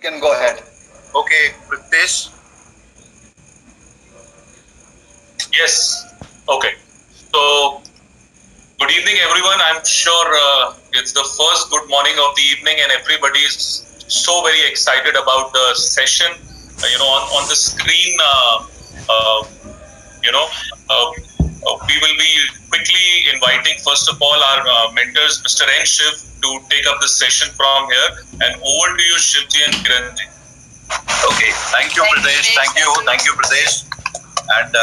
You can go ahead. Okay, Pritesh. Yes. Okay. So, good evening, everyone. I'm sure it's the first good morning of the evening, and everybody is so very excited about the session. On the screen, we will be quickly inviting, first of all, our mentors, Mr. N. Shiv, to take up the session from here. And over to you, Shivji and Kiranji. Okay, thank you, Pradesh. Thank you, Pradesh. And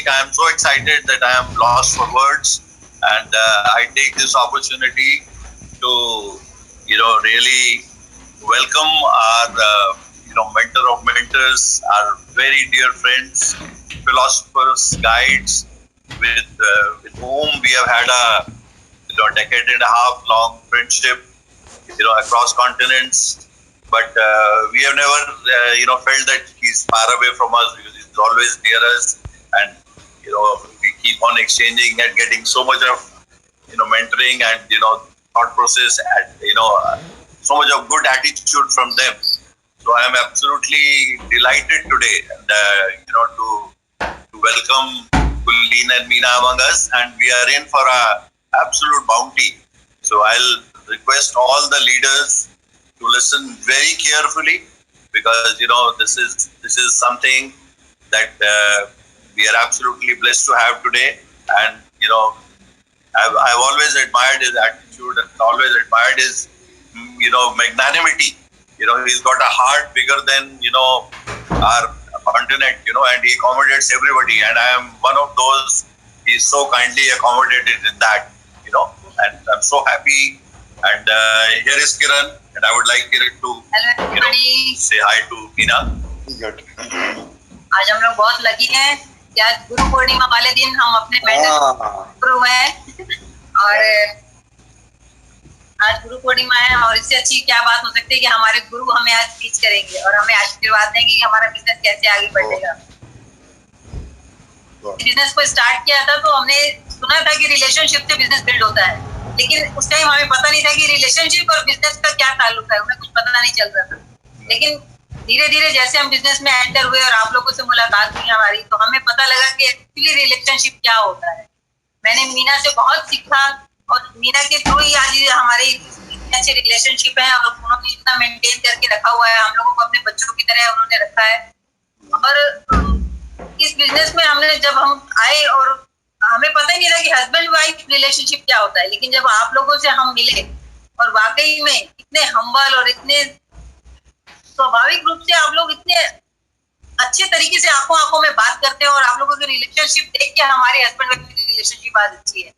I'm so excited that I am lost for words, and I take this opportunity to, really welcome our, mentor of mentors, our very dear friends, philosophers, guides, with whom we have had a, decade and a half long friendship, across continents. But we have never, felt that he's far away from us, because he's always near us, and we keep on exchanging and getting so much of, mentoring and thought process, and so much of good attitude from them. So I am absolutely delighted today, and to welcome Kulin and Mina among us, and we are in for a absolute bounty. So I'll request all the leaders to listen very carefully, because this is something that we are absolutely blessed to have today. And I've always admired his attitude, and always admired his magnanimity. He's got a heart bigger than our continent, and he accommodates everybody, and I am one of those. He's so kindly accommodated in that, and I'm so happy. And here is Kiran, and I would like Kiran to say hi to Mina. Good. आज हम लोग बहुत lucky हैं कि आज गुरु पूर्णिमा वाले दिन हम अपने मेंटर गुरु हैं, और आज गुरु पूर्णिमा है, और इससे अच्छी क्या बात हो सकती है कि हमारे गुरु हमें आज टीच करेंगे और हमें आशीर्वाद देंगे कि हमारा बिजनेस कैसे आगे बढ़ेगा। बिजनेस को स्टार्ट किया था तो हमने सुना था कि रिलेशनशिप से बिजनेस बिल्ड होता है, लेकिन उस टाइम हमें पता नहीं था कि रिलेशनशिप और बिजनेस का क्या ताल्लुक है, हमें कुछ पता नहीं चल रहा था। लेकिन धीरे धीरे जैसे हम बिजनेस में एंटर हुए और आप लोगों से मुलाकात हुई हमारी, तो हमें पता लगा कि एक्चुअली रिलेशनशिप क्या होता है। मैंने मीना से बहुत सीखा, और मीना के थ्रू ही आज हमारे इतने अच्छे रिलेशनशिप है, और उन्होंने इतना मेंटेन करके रखा हुआ है, हम लोगों को अपने बच्चों की तरह उन्होंने रखा है। और इस बिजनेस में हमने जब हम आए, और हमें पता ही नहीं था कि हस्बैंड वाइफ रिलेशनशिप क्या होता है, लेकिन जब आप लोगों से हम मिले और वाकई में इतने हम्बल और इतने स्वाभाविक रूप से आप लोग इतने अच्छे तरीके से आंखों आंखों में बात करते हैं, और आप लोगों की रिलेशनशिप देख के हमारे हस्बैंड वाइफ की रिलेशनशिप आज अच्छी है।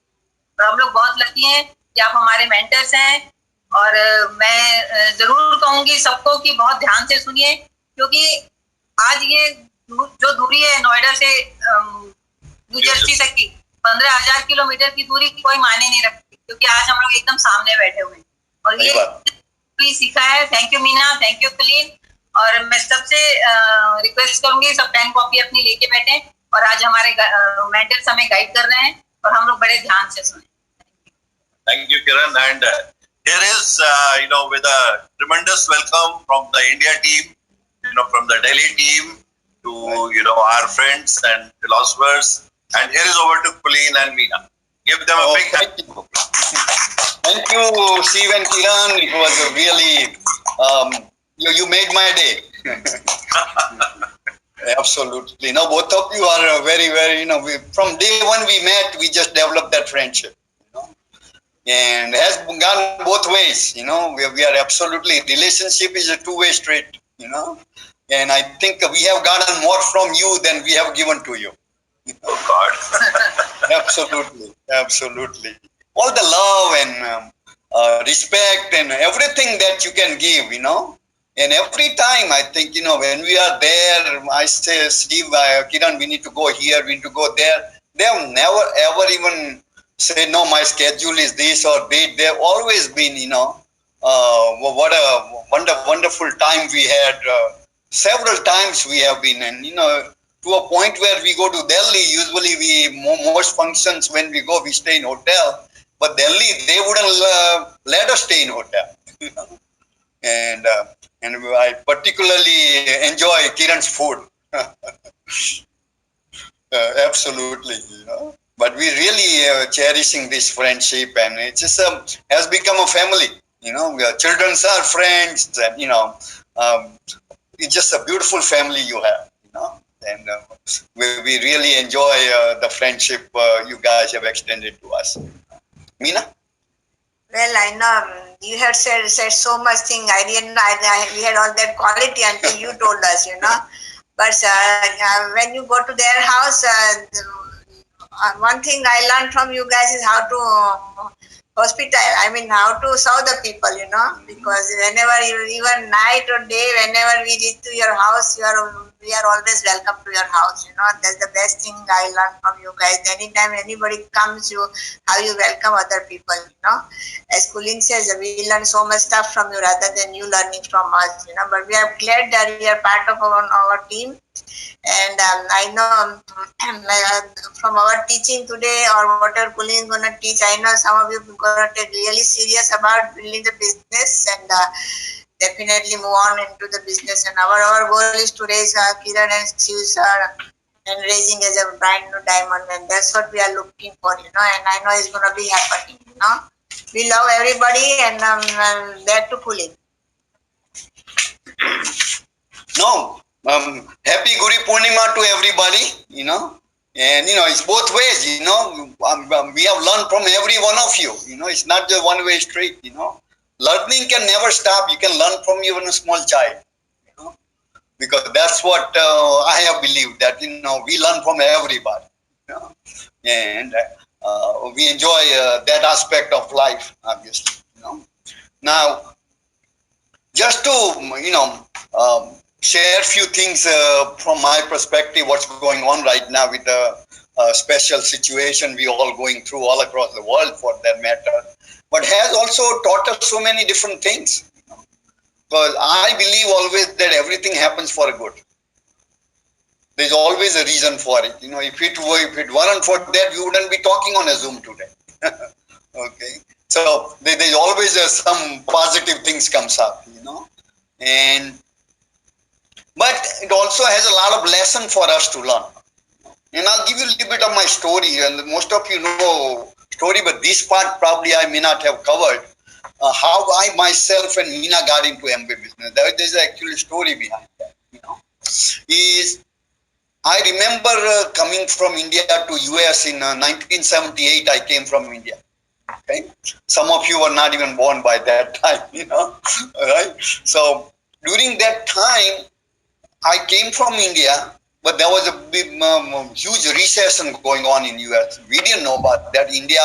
और हम लोग बहुत लकी हैं कि आप हमारे मेंटर्स हैं, और मैं जरूर कहूंगी सबको कि बहुत ध्यान से सुनिए, क्योंकि आज ये जो दूरी है नोएडा से न्यू जर्सी तक की 15,000 किलोमीटर की दूरी कोई मायने नहीं रखती, क्योंकि आज हम लोग एकदम सामने बैठे हुए हैं, और ये सीखा है। Thank you Meena, thank you कुलीन। और मैं सबसे रिक्वेस्ट करूंगी सब पेन कॉपी अपनी लेके बैठे, और आज हमारे मेंटर्स हमें गाइड कर रहे हैं, और हम लोग बड़े ध्यान से सुने। Thank you, Kiran. And here is, with a tremendous welcome from the India team, from the Delhi team to, our friends and philosophers. And here is over to Kulin and Mina. Give them a big thank you. Thank you, Shiv and Kiran. It was a really, you made my day. Absolutely. No, both of you are very, very, from day one we met, we just developed that friendship. And it has gone both ways, we are absolutely, relationship is a two-way street, and I think we have gotten more from you than we have given to you. Oh God. Absolutely. All the love and respect and everything that you can give, and every time I think, when we are there, I say, Steve, Kiran, we need to go here, we need to go there. They have never ever even say, no, my schedule is this or that. They've always been, what a wonderful time we had. Several times we have been, and, to a point where we go to Delhi, usually most functions when we go, we stay in hotel. But Delhi, they wouldn't let us stay in hotel. And and I particularly enjoy Kiran's food. Absolutely, But we really cherishing this friendship, and it just has become a family. Children are friends, and um, it's just a beautiful family you have. And we really enjoy the friendship you guys have extended to us. Mina? Well, I know you had said so much thing. I didn't know we had all that quality until you told us. But when you go to their house, one thing I learned from you guys is how to hospital. I mean, how to serve the people. Because whenever even night or day, whenever we reach to your house, we are always welcome to your house. That's the best thing I learned from you guys. Anytime anybody comes, how you welcome other people. As Kulin says, we learn so much stuff from you rather than you learning from us. But we are glad that we are part of our team. And I know from our teaching today or whatever Kulin is going to teach, I know some of you are going to take really serious about building the business and definitely move on into the business. And our goal is to raise Kiran and Steve's and raising as a brand new diamond. And that's what we are looking for, and I know it's going to be happening. We love everybody and there to Kulin. No. Happy Guri Purnima to everybody, and it's both ways, we have learned from every one of you, it's not just one way street. Learning can never stop. You can learn from even a small child, because that's what I have believed, that we learn from everybody, and we enjoy that aspect of life, obviously. Now, just to share a few things from my perspective, what's going on right now with the special situation we all going through all across the world, for that matter, but has also taught us so many different things. Because I believe always that everything happens for a good. There's always a reason for it. If it weren't for that, we wouldn't be talking on a Zoom today. Okay. So there's always some positive things comes up. And but it also has a lot of lesson for us to learn. And I'll give you a little bit of my story, and most of you know story, but this part probably I may not have covered. How I myself and Mina got into Amway business. There's actually a story behind that. Is I remember coming from India to US in 1978. I came from India. Okay, some of you were not even born by that time. Right? So during that time, I came from India, but there was a big, huge recession going on in US. We didn't know about that. India,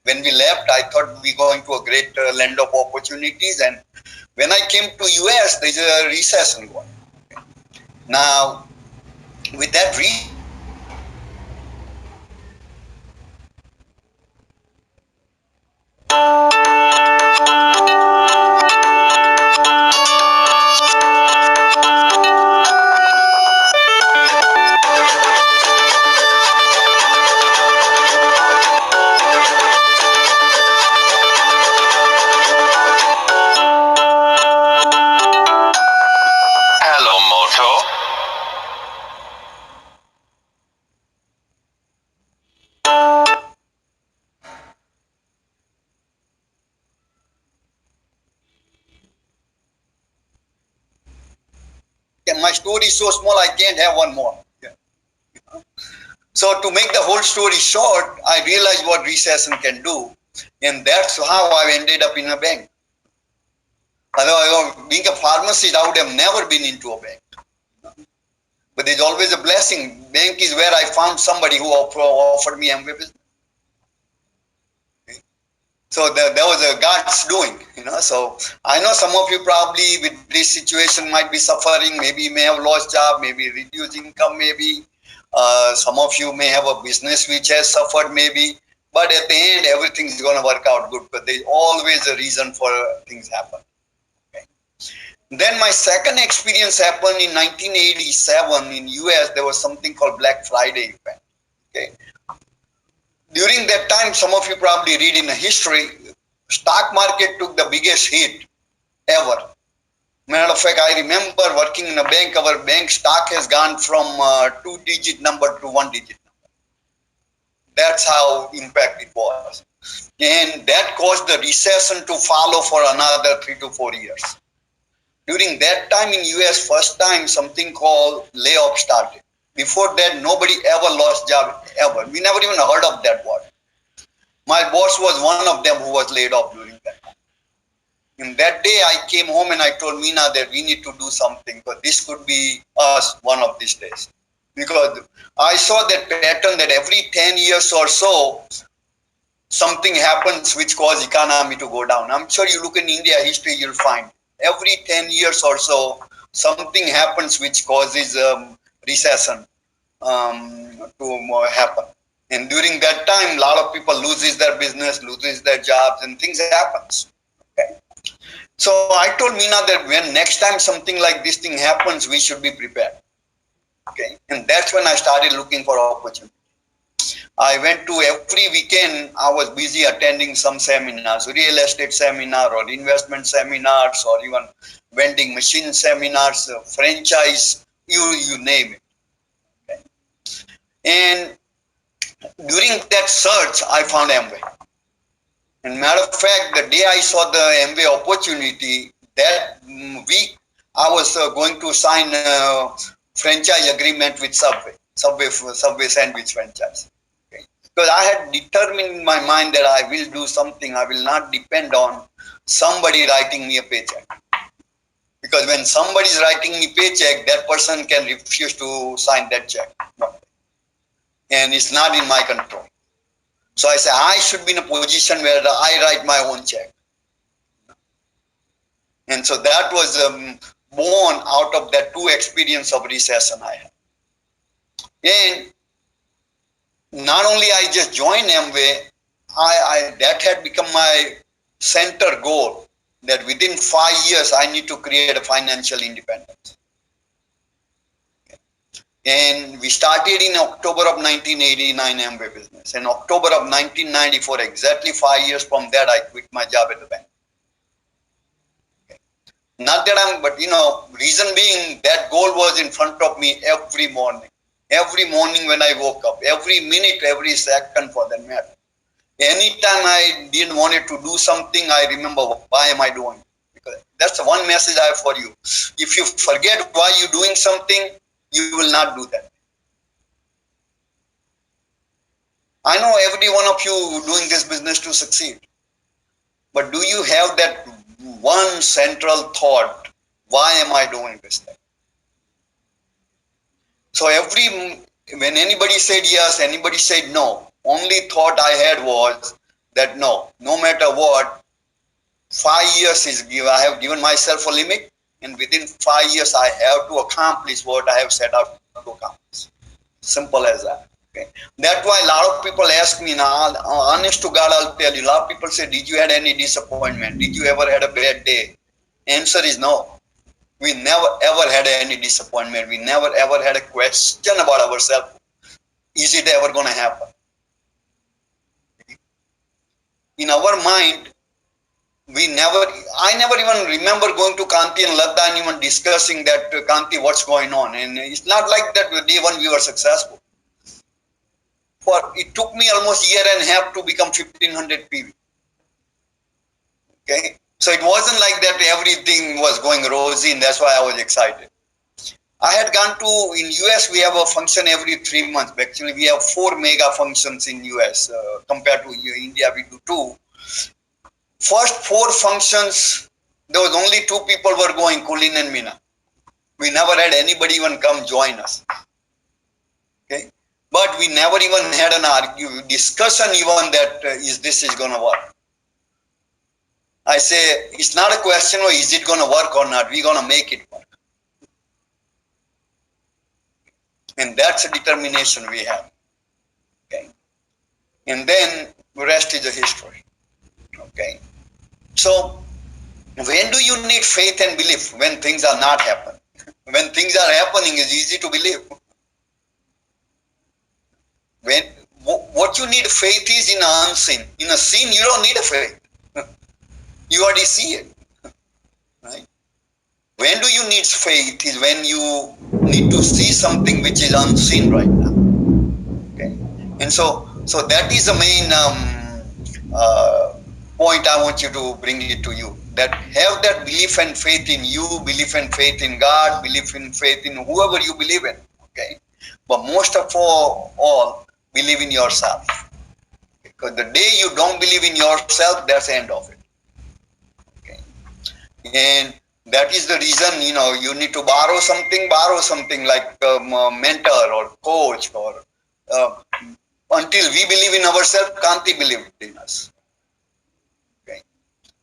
when we left, I thought we were going to a great land of opportunities. And when I came to US, there's a recession going on. Now, with that my story is so small, I can't have one more. Yeah. So to make the whole story short, I realized what recession can do, and that's how I ended up in a bank. Although being a pharmacist, I would have never been into a bank. But there's always a blessing. Bank is where I found somebody who offered me Amway business. So that was a God's doing, So I know some of you probably with this situation might be suffering. Maybe you may have lost job, maybe reduced income, maybe. Some of you may have a business which has suffered, maybe. But at the end, everything is going to work out good. But there's always a reason for things happen. Okay. Then my second experience happened in 1987 in US. There was something called Black Friday event. Okay. During that time, some of you probably read in the history, stock market took the biggest hit ever. Matter of fact, I remember working in a bank. Our bank stock has gone from 2-digit number to 1-digit number. That's how impact it was. And that caused the recession to follow for another 3 to 4 years. During that time in US, first time something called layoff started. Before that, nobody ever lost job, ever. We never even heard of that word. My boss was one of them who was laid off during that time. And that day I came home and I told Mina that we need to do something, but this could be us one of these days. Because I saw that pattern that every 10 years or so, something happens which causes economy to go down. I'm sure you look in India history, you'll find every 10 years or so, something happens which causes recession to happen. And during that time, a lot of people loses their business, loses their jobs, and things happens. Okay. So I told Mina that when next time something like this thing happens, we should be prepared. Okay. And that's when I started looking for opportunity. I went to every weekend, I was busy attending some seminars, real estate seminar or investment seminars or even vending machine seminars, franchise, you name it. Okay. And during that search, I found Amway. And matter of fact, the day I saw the Amway opportunity, that week I was going to sign a franchise agreement with Subway sandwich franchise. Okay. Because I had determined in my mind that I will do something. I will not depend on somebody writing me a paycheck. Because when somebody is writing me paycheck, that person can refuse to sign that check. And it's not in my control. So I said, I should be in a position where I write my own check. And so that was born out of that 2 experience of recession I had. And not only I just joined Amway, that had become my center goal, that within 5 years I need to create a financial independence. And we started in October of 1989 Amway business. In October of 1994, exactly 5 years from that, I quit my job at the bank. Okay. Not that but reason being that goal was in front of me every morning. Every morning when I woke up, every minute, every second for that matter. Anytime I didn't want to do something, I remember, why am I doing it? Because that's the one message I have for you. If you forget why you're doing something, you will not do that. I know every one of you doing this business to succeed. But do you have that one central thought? Why am I doing this thing? So when anybody said yes, anybody said no, only thought I had was that no matter what, 5 years is given. I have given myself a limit, and within 5 years I have to accomplish what I have set out to accomplish. Simple as that. Okay. That's why a lot of people ask me now, honest to God, I'll tell you, a lot of people say, did you had any disappointment? Did you ever had a bad day? Answer is no. We never ever had any disappointment. We never ever had a question about ourselves. Is it ever going to happen? In our mind, I never even remember going to Kanti and Ladda and even discussing that, Kanti, what's going on. And it's not like that day one we were successful. It took me almost a year and a half to become 1500 PV. Okay. So it wasn't like that everything was going rosy, and that's why I was excited. I had gone in US, we have a function every 3 months. Actually, we have 4 mega functions in US. Compared to India, we do 2. First 4 functions, there was only 2 people were going, Kulin and Mina. We never had anybody even come join us. Okay. But we never even had an discussion even that is going to work. I say, it's not a question of is it going to work or not. We're going to make it work. And that's a determination we have. Okay. And then the rest is a history. Okay. So when do you need faith and belief? When things are not happening. When things are happening, it's easy to believe. What you need faith is in an unseen. In a seen, you don't need a faith. You already see it. Right? you need faith is when you need to see something which is unseen right now. Okay, and so that is the main point I want you to bring it to you. That have that belief and faith in you, belief and faith in God, belief and faith in whoever you believe in. Okay, but most of all believe in yourself. Because the day you don't believe in yourself, that's the end of it. Okay, and that is the reason, you need to borrow something like a mentor or coach or uh, until we believe in ourselves, Kanti believed in us. Okay,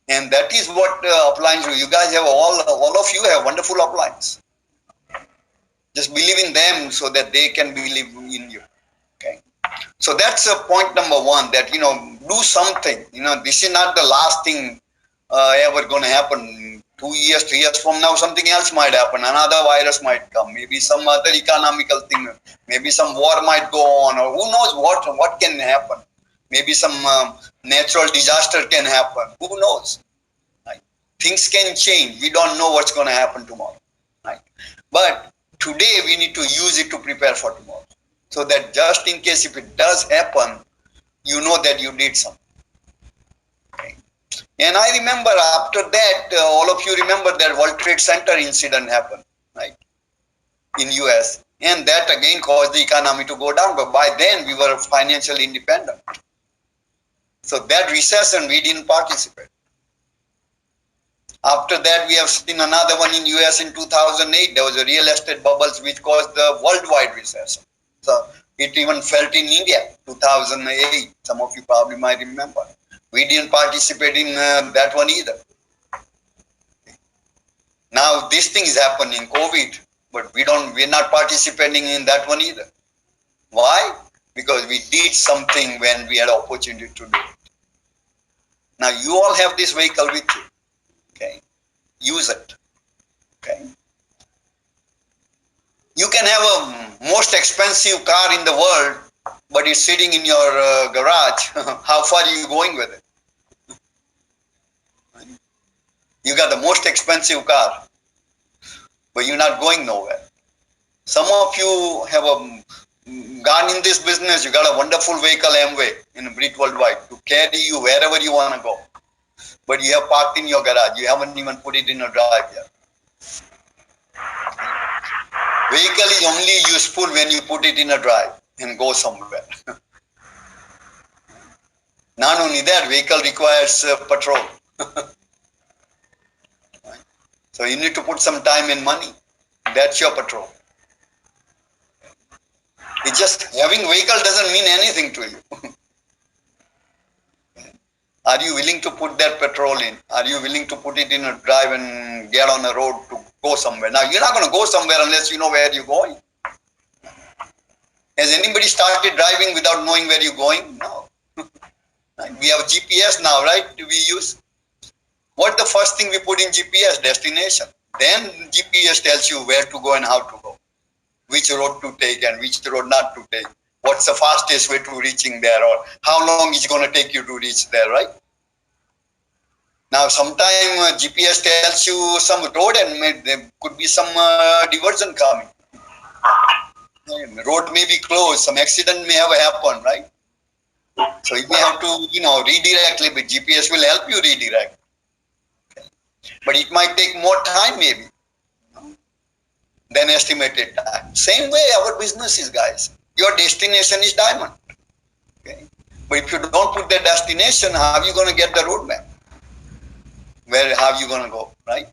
and that is what uplines you. You guys have all of you have wonderful uplines. Just believe in them so that they can believe in you. Okay, so that's point number one. That do something. This is not the last thing ever going to happen. 2 years, 3 years from now, something else might happen. Another virus might come. Maybe some other economical thing. Maybe some war might go on, or who knows what can happen. Maybe some natural disaster can happen. Who knows? Right? Things can change. We don't know what's going to happen tomorrow. Right? But today we need to use it to prepare for tomorrow. So that just in case if it does happen, you know that you did something. Okay. And I remember after that, all of you remember that World Trade Center incident happened, right, in US. And that again caused the economy to go down. But by then we were financially independent. So that recession, we didn't participate. After that, we have seen another one in US in 2008. There was a real estate bubbles which caused the worldwide recession. So it even felt in India, 2008. Some of you probably might remember. We didn't participate in that one either. Now this thing is happening, COVID, but we're not participating in that one either. Why? Because we did something when we had opportunity to do it. Now you all have this vehicle with you. Okay, use it. Okay, you can have a most expensive car in the world, but it's sitting in your garage. How far are you going with it? You got the most expensive car, but you're not going nowhere. Some of you have gone in this business. You got a wonderful vehicle, Amway, in Brit Worldwide, to carry you wherever you want to go. But you have parked in your garage. You haven't even put it in a drive yet. Vehicle is only useful when you put it in a drive and go somewhere. Not only that, vehicle requires petrol. So you need to put some time and money. That's your petrol. It's just having vehicle doesn't mean anything to you. Are you willing to put that petrol in? Are you willing to put it in a drive and get on a road to go somewhere? Now, you're not going to go somewhere unless you know where you're going. Has anybody started driving without knowing where you're going? No. We have GPS now, right? Do we use? What's the first thing we put in GPS? Destination. Then GPS tells you where to go and how to go. Which road to take and which road not to take. What's the fastest way to reaching there, or how long it's going to take you to reach there, right? Now, sometimes GPS tells you some road and there could be some diversion coming. Road may be closed, some accident may have happened, right? So you may have to, redirect a little bit. GPS will help you redirect. Okay. But it might take more time maybe than estimated time. Same way our business is, guys. Your destination is diamond. Okay. But if you don't put the destination, how are you going to get the roadmap? How are you going to go, right?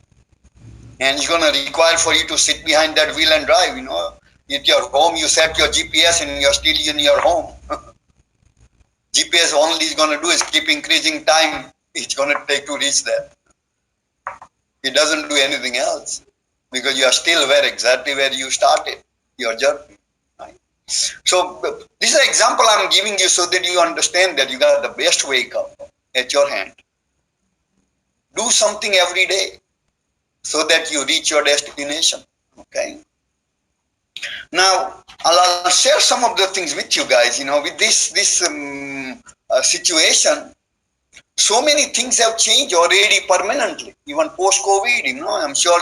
And it's going to require for you to sit behind that wheel and drive, At your home, you set your GPS and you're still in your home. GPS only is going to do is keep increasing time it's going to take to reach there. It doesn't do anything else because you are still exactly where you started your journey. Right? So this is an example I'm giving you so that you understand that you got the best vehicle at your hand. Do something every day so that you reach your destination. Okay. Now, I'll share some of the things with you guys. With this situation, so many things have changed already permanently, even post-COVID. I'm sure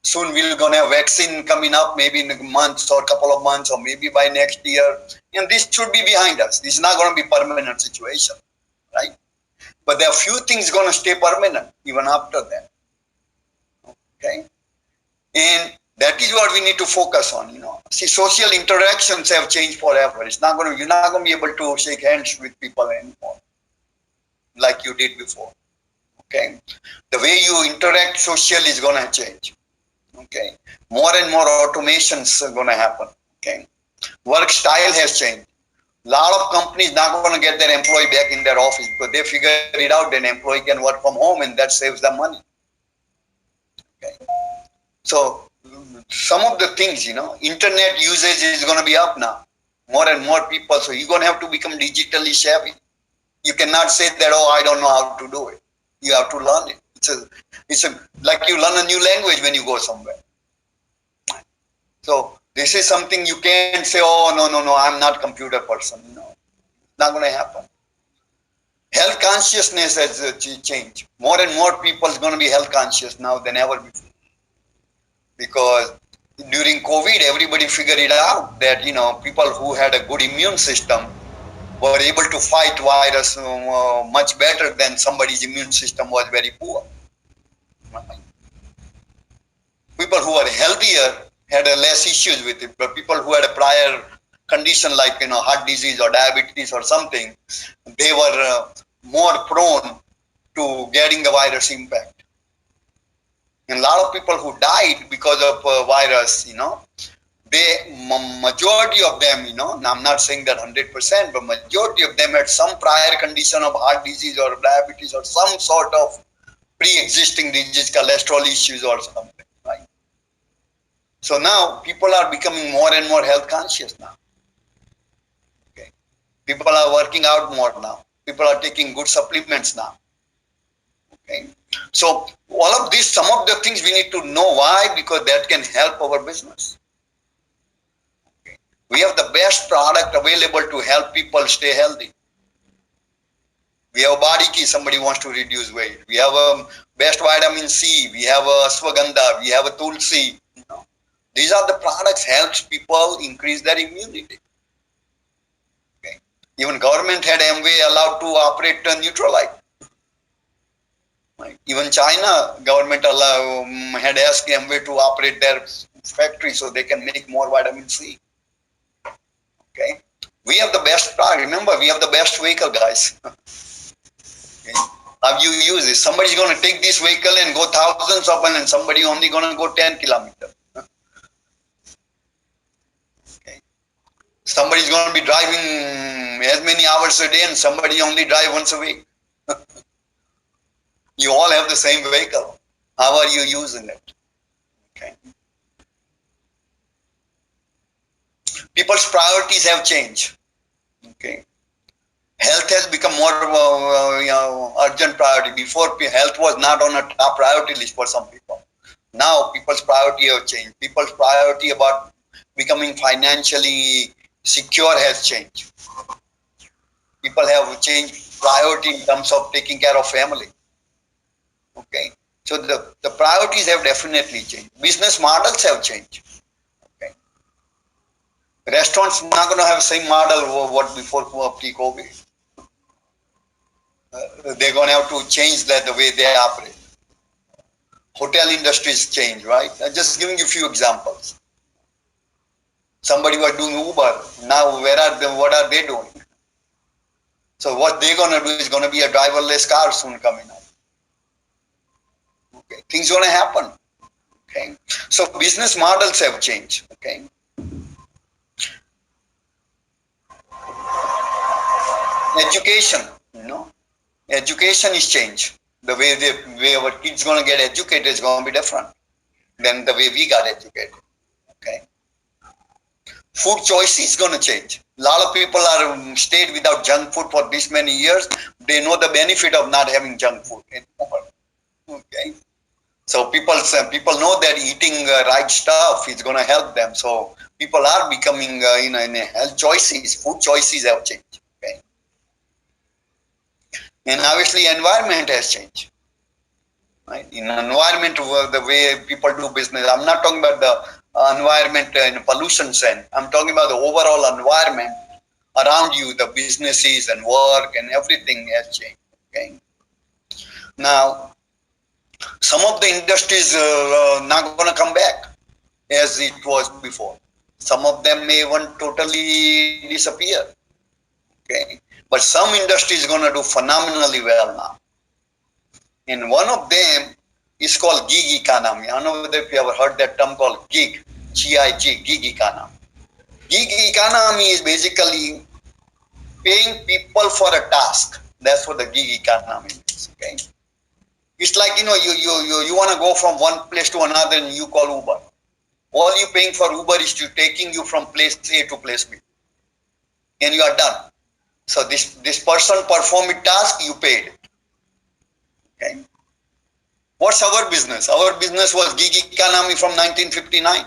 Soon we're going to have vaccine coming up, maybe in a month or a couple of months, or maybe by next year. And this should be behind us. This is not going to be permanent situation, right? But there are few things going to stay permanent even after that. Okay, and that is what we need to focus on. See, social interactions have changed forever. It's not going to. You're not going to be able to shake hands with people anymore like you did before. Okay, the way you interact socially is going to change. Okay, more and more automations are going to happen. Okay, work style has changed. A lot of companies not going to get their employee back in their office because they figured it out. Then employee can work from home, and that saves them money. Okay, so some of the things, internet usage is going to be up now. More and more people. So you're going to have to become digitally savvy. You cannot say that, oh, I don't know how to do it. You have to learn it. It's like you learn a new language when you go somewhere. So this is something you can't say, oh, no, I'm not a computer person. No, not going to happen. Health consciousness has changed. More and more people are going to be health conscious now than ever before. Because during COVID, everybody figured it out that, people who had a good immune system were able to fight virus much better than somebody's immune system was very poor. People who were healthier had less issues with it, but people who had a prior condition like heart disease or diabetes or something, they were more prone to getting the virus impact. And a lot of people who died because of virus, majority of them, I'm not saying that 100%, but majority of them had some prior condition of heart disease or diabetes or some sort of pre-existing disease, cholesterol issues or something, right? So now people are becoming more and more health conscious now. Okay, people are working out more now. People are taking good supplements now. Okay, so all of this, some of the things we need to know why, because that can help our business. Okay. We have the best product available to help people stay healthy. We have body key, somebody wants to reduce weight. We have a best vitamin C. We have a ashwagandha. We have a tulsi. These are the products helps people increase their immunity. Okay. Even government had Amway allowed to operate Neutralite. Right. Even China government had asked Amway to operate their factory so they can make more vitamin C. Okay. We have the best product. Remember, we have the best vehicle, guys. Okay. How you use it? Somebody's going to take this vehicle and go thousands of miles, and somebody only going to go 10 kilometers. Okay. Somebody's going to be driving as many hours a day, and somebody only drive once a week. You all have the same vehicle. How are you using it? Okay. People's priorities have changed. Okay. Health has become more urgent priority. Before, health was not on a top priority list for some people. Now, people's priority have changed. People's priority about becoming financially secure has changed. People have changed priority in terms of taking care of family. Okay, so the priorities have definitely changed. Business models have changed. Okay, restaurants not going to have the same model what before pre-COVID. They're going to have to change the way they operate. Hotel industries change, right? I'm just giving you a few examples. Somebody was doing Uber. Now, what are they doing? So what they're going to do is going to be a driverless car soon coming up. Okay, things going to happen. Okay, so business models have changed. Okay, education, education is changed. The way our kids going to get educated is going to be different than the way we got educated. Okay, food choice is going to change. A lot of people are stayed without junk food for this many years. They know the benefit of not having junk food anymore. Okay. So people know that eating right stuff is going to help them. So people are becoming, in health choices, food choices have changed. Okay, and obviously environment has changed. right? In environment, the way people do business. I'm not talking about the environment in pollution sense. I'm talking about the overall environment around you, the businesses and work and everything has changed. Okay. Now, some of the industries not going to come back as it was before. Some of them may even totally disappear. Okay. But some industries going to do phenomenally well now. And one of them is called gig economy. I don't know whether if you ever heard that term called gig, G-I-G, gig economy. Gig economy is basically paying people for a task. That's what the gig economy is. Okay. It's like, you want to go from one place to another and you call Uber. All you paying for Uber is to taking you from place A to place B. And you are done. So this person performed a task, you paid. Okay. What's our business? Our business was gig economy from 1959.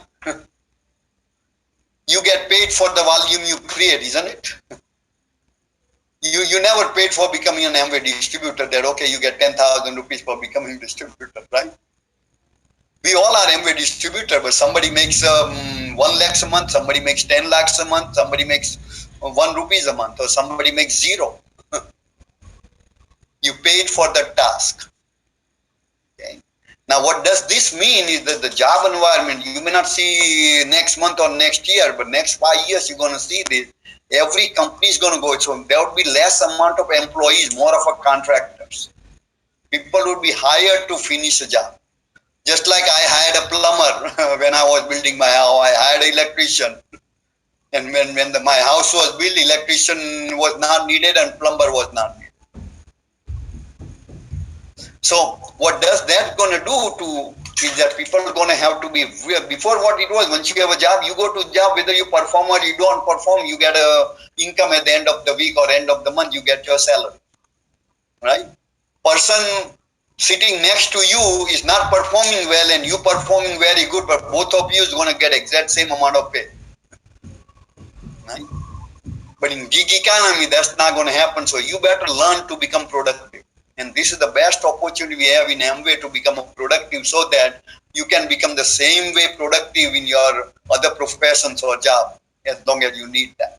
You get paid for the volume you create, isn't it? You never paid for becoming an Amway distributor that, okay, you get 10,000 rupees for becoming distributor, right? We all are Amway distributor, but somebody makes 1 lakh a month, somebody makes 10 lakhs a month, somebody makes 1 rupees a month, or somebody makes 0. You paid for the task. Okay. Now, what does this mean is that the job environment, you may not see next month or next year, but next 5 years, you're going to see this. Every company is going to go. So there would be less amount of employees, more of a contractors. People would be hired to finish a job. Just like I hired a plumber when I was building my house, I hired an electrician. And when my house was built, electrician was not needed and plumber was not needed. So what does that going to do is that people are going to have to be, before what it was, once you have a job, you go to a job, whether you perform or you don't perform, you get a income at the end of the week or end of the month, you get your salary, right? Person sitting next to you is not performing well and you performing very good, but both of you is going to get exact same amount of pay, right? But in gig economy, that's not going to happen. So you better learn to become productive. And this is the best opportunity we have in Amway to become productive so that you can become the same way productive in your other professions or job as long as you need that.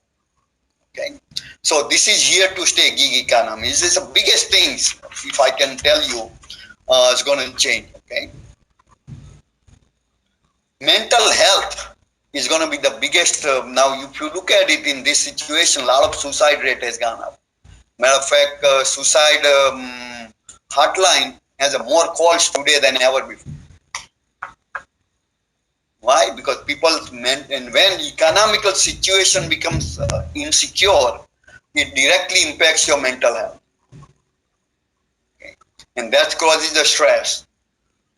Okay. So this is here to stay, gig economy. This is the biggest things, if I can tell you, is going to change. Okay. Mental health is going to be the biggest. Now, if you look at it in this situation, a lot of suicide rate has gone up. Matter of fact, suicide hotline has more calls today than ever before. Why? Because people, and when economical situation becomes insecure, it directly impacts your mental health. Okay. And that causes the stress,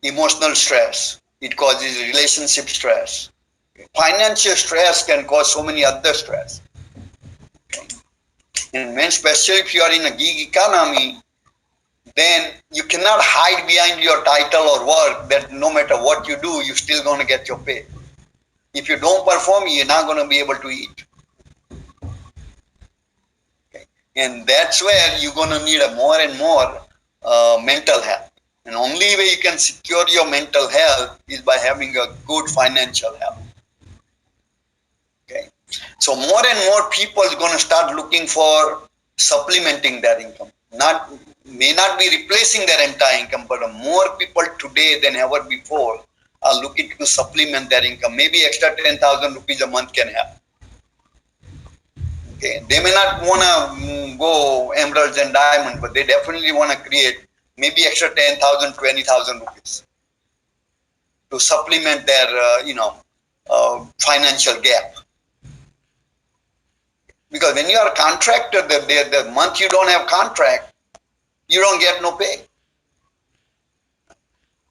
emotional stress. It causes relationship stress. Okay. Financial stress can cause so many other stress. Okay. And when, especially if you are in a gig economy, then you cannot hide behind your title or work that no matter what you do, you're still going to get your pay. If you don't perform, you're not going to be able to eat. Okay. And that's where you're going to need a more and more mental health. And only way you can secure your mental health is by having a good financial health. Okay. So more and more people are going to start looking for supplementing their income. May not be replacing their entire income, but more people today than ever before are looking to supplement their income. Maybe extra 10,000 rupees a month can help. Okay. They may not want to go emeralds and diamonds, but they definitely want to create maybe extra 10,000, 20,000 rupees to supplement their, financial gap. Because when you are a contractor, the month you don't have contract, you don't get no pay.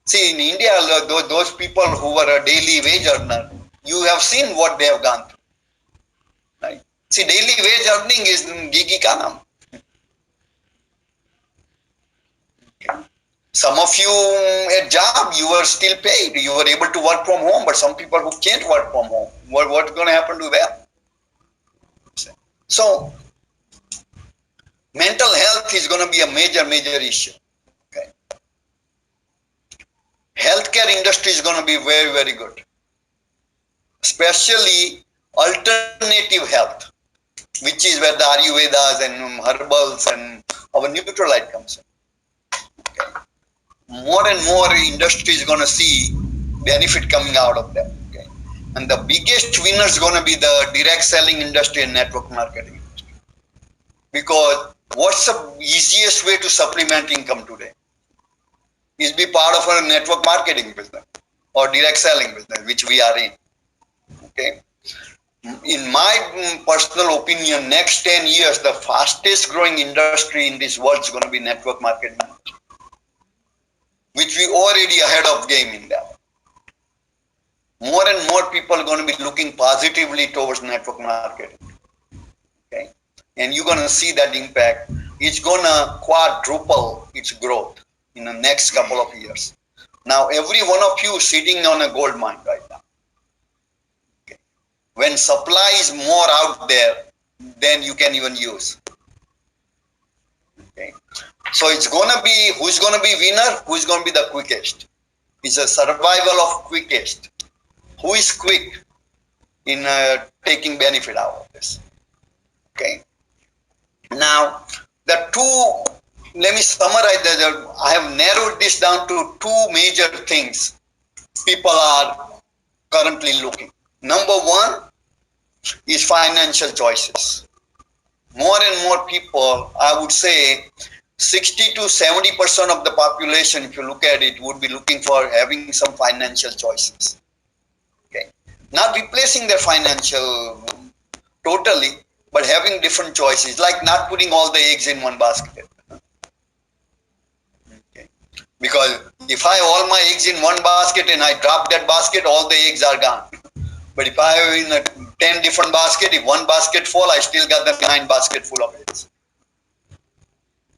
See, in India, those people who were a daily wage earner, you have seen what they have gone through. Right? See, daily wage earning is gig economy. Okay. Some of you at job, you were still paid. You were able to work from home, but some people who can't work from home, what's going to happen to them? So, mental health is going to be a major issue. Okay. healthcare industry is going to be very, very good, especially alternative health, which is where the Ayurvedas and herbals and our Nutralite comes in. Okay. More and more industry is going to see benefit coming out of that. Okay. And the biggest winner is going to be the direct selling industry and network marketing industry. Because what's the easiest way to supplement income today? Is be part of a network marketing business or direct selling business, which we are in. Okay. In my personal opinion, next 10 years, the fastest growing industry in this world is going to be network marketing, which we already ahead of game in that. More and more people are going to be looking positively towards network marketing. Okay. And you're going to see that impact. It's going to quadruple its growth in the next couple of years. Now, every one of you is sitting on a gold mine right now. Okay. When supply is more out there than you can even use. Okay. So it's going to be, who's going to be winner? Who's going to be the quickest? It's a survival of quickest. Who is quick in taking benefit out of this? Okay. Now, the two, let me summarize that. I have narrowed this down to two major things people are currently looking. Number one is financial choices. More and more people, I would say 60 to 70% of the population, if you look at it, would be looking for having some financial choices. Okay. Not replacing their financial totally, but having different choices, like not putting all the eggs in one basket. Okay. Because if I have all my eggs in one basket and I drop that basket, all the eggs are gone. But if I have in a 10 different basket, if one basket fall, I still got the 9 basket full of eggs.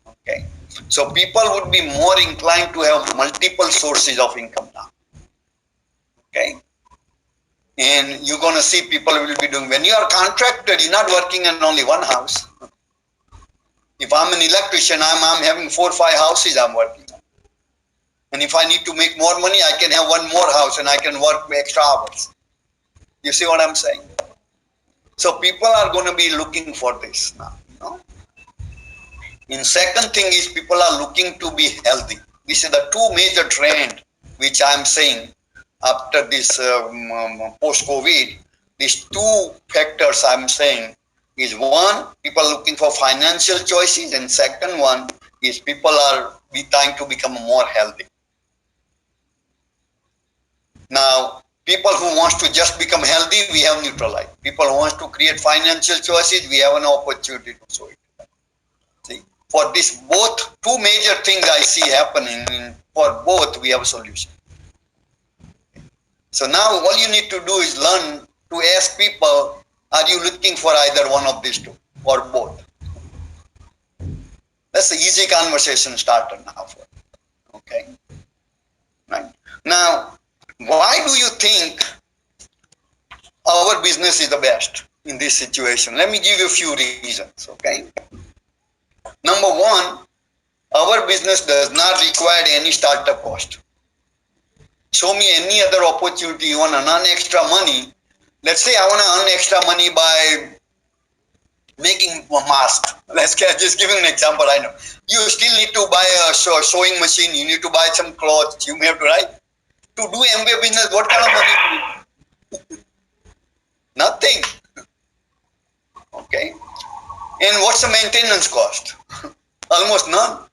Okay. So people would be more inclined to have multiple sources of income now. Okay. And you're going to see people will be doing, when you are contracted, you're not working in only one house. If I'm an electrician, I'm having 4 or 5 houses I'm working on. And if I need to make more money, I can have one more house and I can work extra hours. You see what I'm saying? So people are going to be looking for this now. You know? And second thing is people are looking to be healthy. This is the two major trend which I'm saying after this post-COVID. These two factors I'm saying is one, people are looking for financial choices, and second one is people are trying to become more healthy. Now, people who wants to just become healthy, we have Neutralite. People who wants to create financial choices, we have an opportunity to show it. See, for this both two major things I see happening, for both we have a solution. So now all you need to do is learn to ask people, are you looking for either one of these two or both? That's the easy conversation starter now. Okay. Right. Now, why do you think our business is the best in this situation? Let me give you a few reasons. Okay. Number one, our business does not require any startup cost. Show me any other opportunity you want to earn extra money. Let's say I want to earn extra money by making a mask. Let's just give you an example. I know you still need to buy a sewing machine. You need to buy some clothes. You may have to, right? To do Amway business, what kind of money do you need? Nothing. Okay. And what's the maintenance cost? Almost none.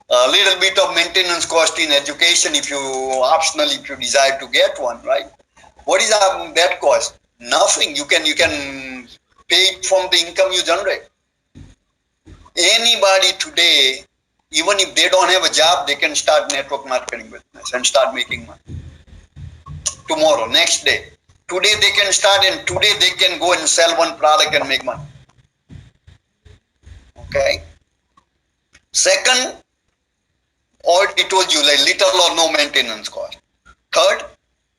A little bit of maintenance cost in education if you optionally if you desire to get one, right? What is that cost? Nothing. You can pay it from the income you generate. Anybody today, even if they don't have a job, they can start network marketing business and start making money. Tomorrow, next day. Today they can start and today they can go and sell one product and make money. Okay. Second, already told you, like little or no maintenance cost. Third,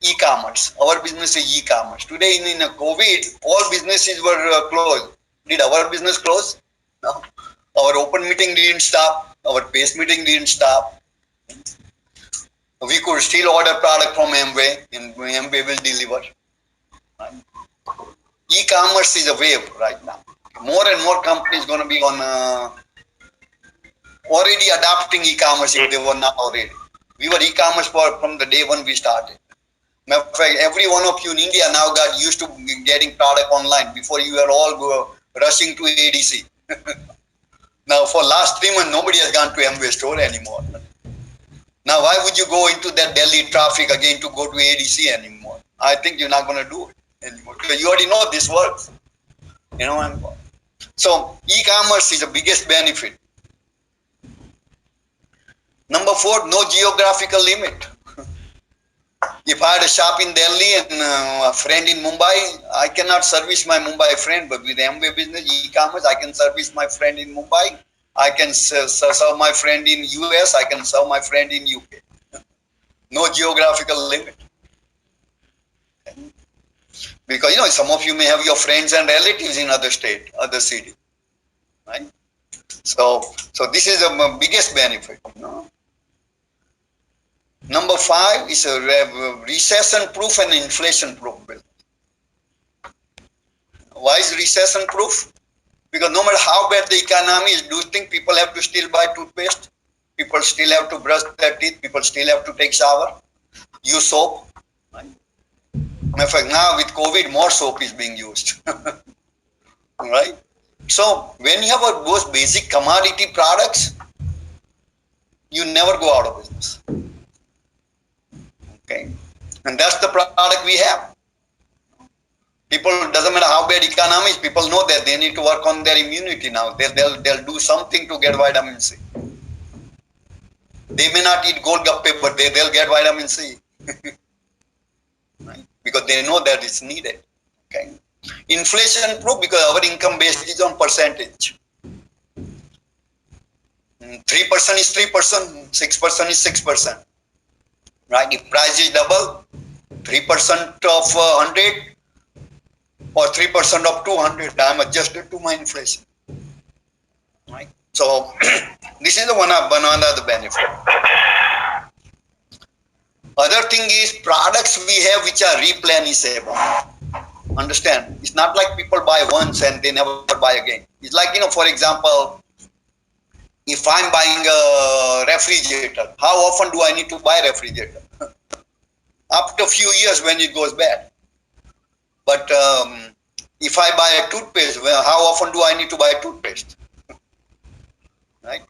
e-commerce. Our business is e-commerce. Today in COVID, all businesses were closed. Did our business close? No. Our open meeting didn't stop. Our base meeting didn't stop. We could still order product from Amway, and Amway will deliver. Right? E-commerce is a wave right now. More and more companies going to be on already adopting e-commerce if they were not already. We were e-commerce from the day when we started. Matter of fact, every one of you in India now got used to getting product online. Before you were all rushing to ADC. Now for last 3 months, nobody has gone to Amway store anymore. Now why would you go into that Delhi traffic again to go to ADC anymore? I think you're not going to do it anymore. Because you already know this works. You know, so e-commerce is the biggest benefit. Number 4, no geographical limit. If I had a shop in Delhi and a friend in Mumbai, I cannot service my Mumbai friend. But with Amway business, e-commerce, I can service my friend in Mumbai. I can serve my friend in US. I can serve my friend in UK. No geographical limit. Because, you know, some of you may have your friends and relatives in other state, other city. Right? So this is the biggest benefit. You know? Number 5 is a recession-proof and inflation-proof business. Why is recession-proof? Because no matter how bad the economy is, do you think people have to still buy toothpaste? People still have to brush their teeth. People still have to take shower, use soap. Right? Matter of fact, now with COVID, more soap is being used. Right? So when you have those basic commodity products, you never go out of business. Okay, and that's the product we have. People, doesn't matter how bad economy is, people know that they need to work on their immunity now. They'll do something to get vitamin C. They may not eat golgappe, but they'll get vitamin C. Right? Because they know that it's needed. Okay, inflation proof because our income base is on percentage. 3% is 3%, 6% is 6%. Right? If price is double, 3% of 100 or 3% of 200, I am adjusted to my inflation. Right? So this is one of the benefit. Other thing is products we have which are replenishable. Understand? It's not like people buy once and they never buy again. It's like, you know, for example, if I'm buying a refrigerator, how often do I need to buy a refrigerator? After a few years when it goes bad. But if I buy a toothpaste, well, how often do I need to buy a toothpaste? Right?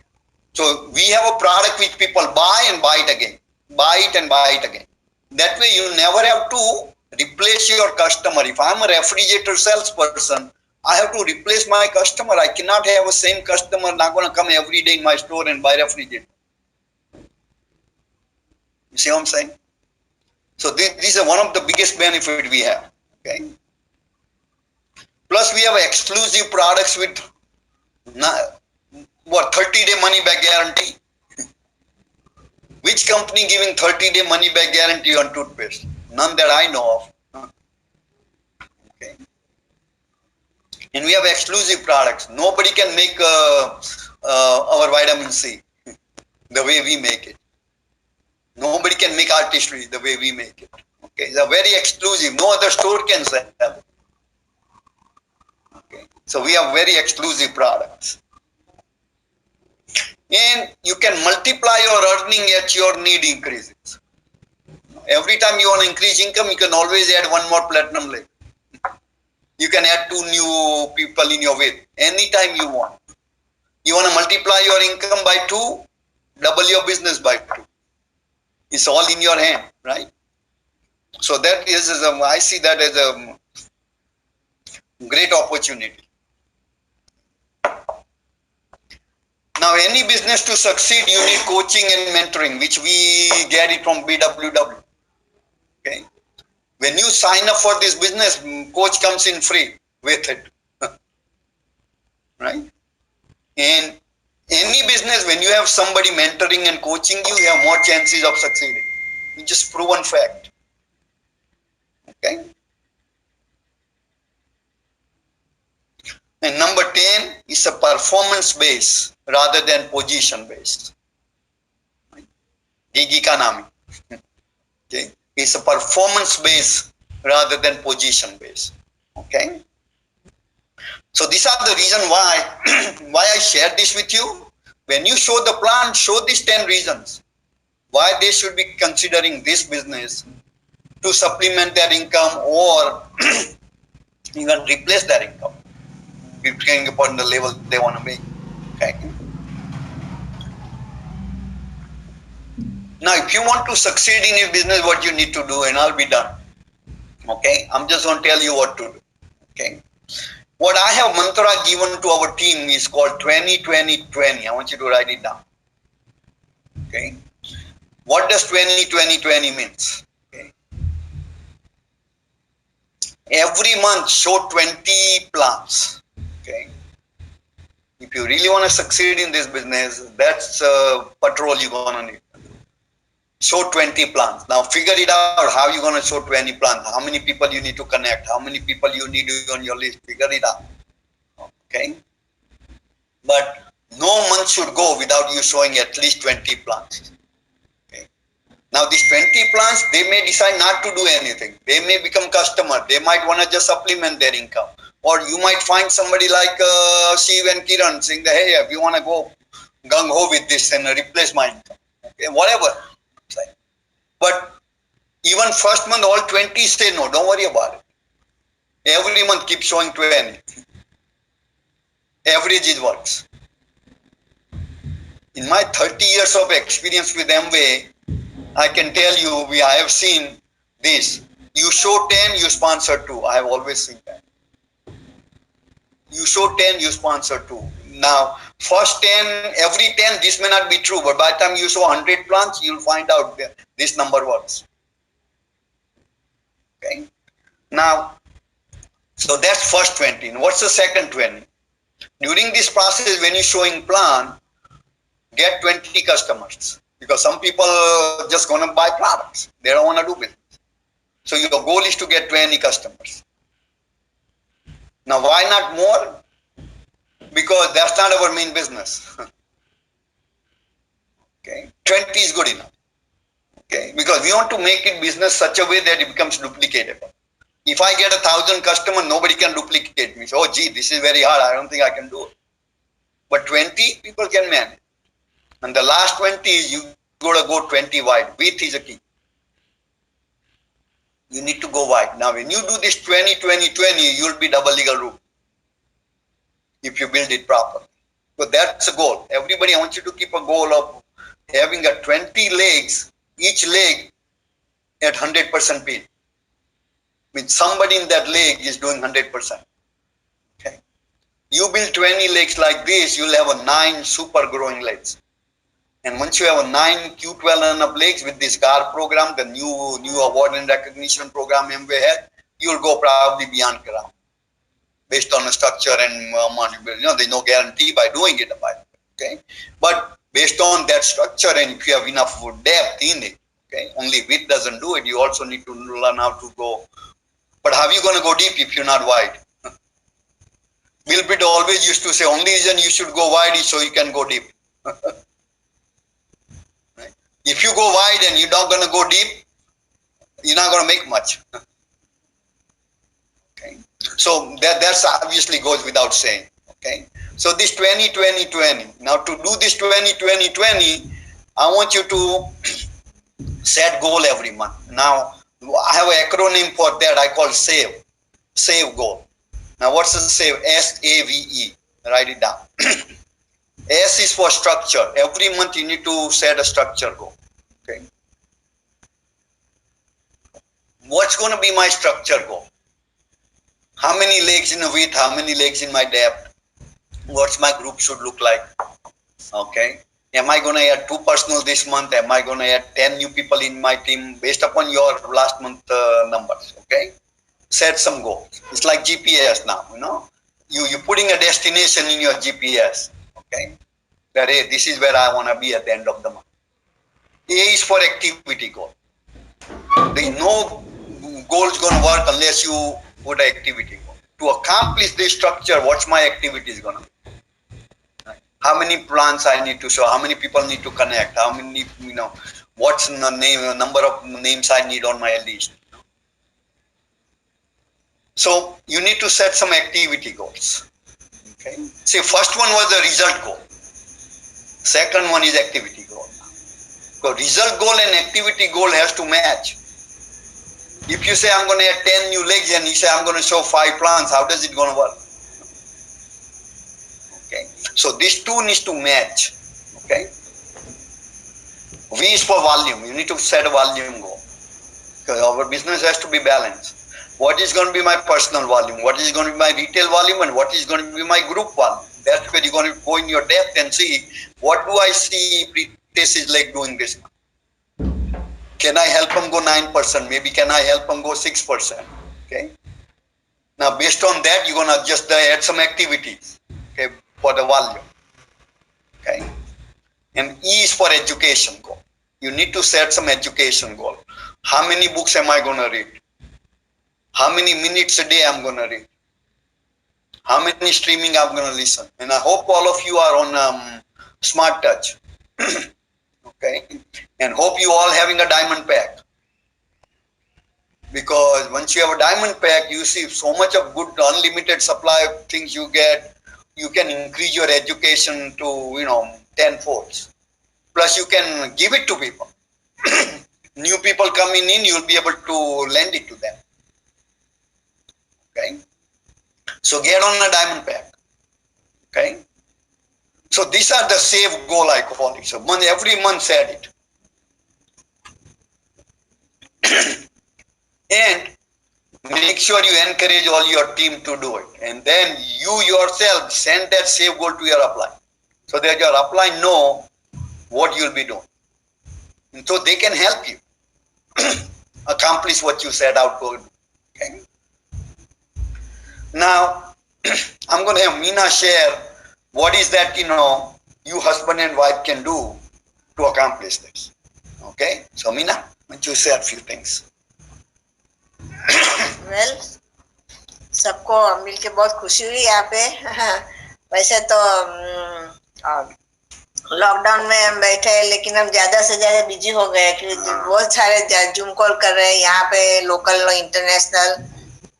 So we have a product which people buy and buy it again. Buy it and buy it again. That way you never have to replace your customer. If I'm a refrigerator salesperson, I have to replace my customer. I cannot have a same customer not going to come every day in my store and buy refrigerator. You see what I'm saying? So these are one of the biggest benefits we have. Okay. Plus we have exclusive products with 30-day money back guarantee. Which company giving 30-day money back guarantee on toothpaste? None that I know of. Okay. And we have exclusive products. Nobody can make our vitamin C the way we make it. Nobody can make artistry the way we make it. Okay, they're very exclusive. No other store can sell them. Okay, so we have very exclusive products. And you can multiply your earning as your need increases. Every time you want to increase income, you can always add one more platinum layer. You can add 2 new people in your way anytime you want. You want to multiply your income by 2, double your business by 2. It's all in your hand, right? So that is, I see that as a great opportunity. Now, any business to succeed, you need coaching and mentoring, which we get it from BWW. Okay. When you sign up for this business, coach comes in free with it. Right? And any business, when you have somebody mentoring and coaching you, you have more chances of succeeding. It's just proven fact. Okay. And number 10 is a performance based rather than position based. Gig economy. Okay, it's a performance based rather than position based. Okay, so these are the reason why why I share this with you. When you show the plan, show these 10 reasons why they should be considering this business to supplement their income or even replace their income, depending upon the level they want to make. Okay. Now, if you want to succeed in your business, what you need to do, and I'll be done. Okay, I'm just going to tell you what to do. Okay, what I have mantra given to our team is called 20-20-20. I want you to write it down. Okay, what does 20-20-20 means? Okay, every month show 20 plans. Okay, if you really want to succeed in this business, that's patrol you're gonna need. Show 20 plans. Now figure it out how you're going to show 20 plans. How many people you need to connect. How many people you need on your list. Figure it out. Okay. But no month should go without you showing at least 20 plans. Okay. Now these 20 plans, they may decide not to do anything. They may become customer. They might want to just supplement their income. Or you might find somebody like Shiv and Kiran saying that, hey, if you want to go gung-ho with this and replace my income. Okay. Whatever. But even first month, all 20 say no, don't worry about it. Every month keep showing 20. Average is works. In my 30 years of experience with Amway, I can tell you, I have seen this. You show 10, you sponsor 2. I have always seen that. You show 10, you sponsor 2. Now, first 10, every 10, this may not be true, but by the time you show 100 plans, you'll find out that this number works. Okay. Now, so that's first 20. What's the second 20? During this process, when you're showing plan, get 20 customers. Because some people are just going to buy products. They don't want to do business. So your goal is to get 20 customers. Now, why not more? Because that's not our main business. Okay, 20 is good enough. Okay, because we want to make it business such a way that it becomes duplicatable. If I get 1,000 customers, nobody can duplicate me. So, oh, gee, this is very hard. I don't think I can do it. But 20 people can manage. And the last 20 is you got to go 20 wide. Width is a key. You need to go wide. Now, when you do this 20-20-20, you'll be double legal route. If you build it properly. So that's a goal. Everybody, I want you to keep a goal of having a 20 legs, each leg at 100% pin. Means somebody in that leg is doing 100%. Okay. You build 20 legs like this, you'll have a 9 super growing legs. And once you have a 9 Q12 and up legs with this GAR program, the new award and recognition program Amway had, you'll go probably beyond ground. Based on the structure and there's no guarantee by doing it. Okay, but based on that structure and if you have enough depth in it, okay, only width doesn't do it. You also need to learn how to go. But how are you going to go deep if you're not wide? Bill Pitt always used to say, only reason you should go wide is so you can go deep. Right? If you go wide and you're not going to go deep, you're not going to make much. Okay. So that's obviously goes without saying. Okay. So this 20-20-20. Now to do this 20-20-20, I want you to set goal every month. Now I have an acronym for that I call SAVE. SAVE goal. Now what's the SAVE? S-A-V-E. Write it down. S is for structure. Every month you need to set a structure goal. Okay. What's going to be my structure goal? How many legs in the width? How many legs in my depth? What's my group should look like? Okay. Am I going to add 2 personal this month? Am I going to add 10 new people in my team based upon your last month numbers? Okay. Set some goals. It's like GPS now, you know. You're putting a destination in your GPS. Okay. That, hey, this is where I want to be at the end of the month. A is for activity goal. There is no goal is going to work unless you put an activity goal. To accomplish this structure, what's my activity is going to be? How many plans I need to show? How many people need to connect? How many, What's the number of names I need on my list. So you need to set some activity goals. Okay. See, first one was the result goal. Second one is activity goal. So result goal and activity goal has to match. If you say I'm going to add 10 new legs and you say I'm going to show 5 plants, how does it going to work? Okay. So these two needs to match. Okay. V is for volume. You need to set a volume goal. Because our business has to be balanced. What is going to be my personal volume? What is going to be my retail volume? And what is going to be my group volume? That's where you're going to go in your depth and see, what do I see Pritesh is like doing this? Can I help him go 9%? Maybe can I help him go 6%? Okay. Now, based on that, you're going to just add some activities, okay, for the volume. Okay. And E is for education goal. You need to set some education goal. How many books am I going to read? How many minutes a day I'm going to read? How many streaming I'm going to listen? And I hope all of you are on Smart Touch. Okay. And hope you all having a diamond pack. Because once you have a diamond pack, you see so much of good unlimited supply of things you get. You can increase your education to, 10-fold. Plus you can give it to people. New people coming in, you'll be able to lend it to them. Okay. So get on a diamond pack. Okay. So these are the save goal I call it. So every month set it. And make sure you encourage all your team to do it. And then you yourself send that save goal to your upline. So that your upline know what you'll be doing. And so they can help you accomplish what you set out to do. Okay. Now, I'm going to have Mina share what is that, you husband and wife can do to accomplish this. Okay. So Mina, why don't you say a few things? Well, सबको मिलके बहुत खुशी हुई यहाँ पे। वैसे तो lockdown में हम बैठे हैं, लेकिन हम ज्यादा से ज्यादा बिजी हो गए क्योंकि बहुत सारे जूम कॉल कर रहे हैं यहाँ पे, लोकल और इंटरनेशनल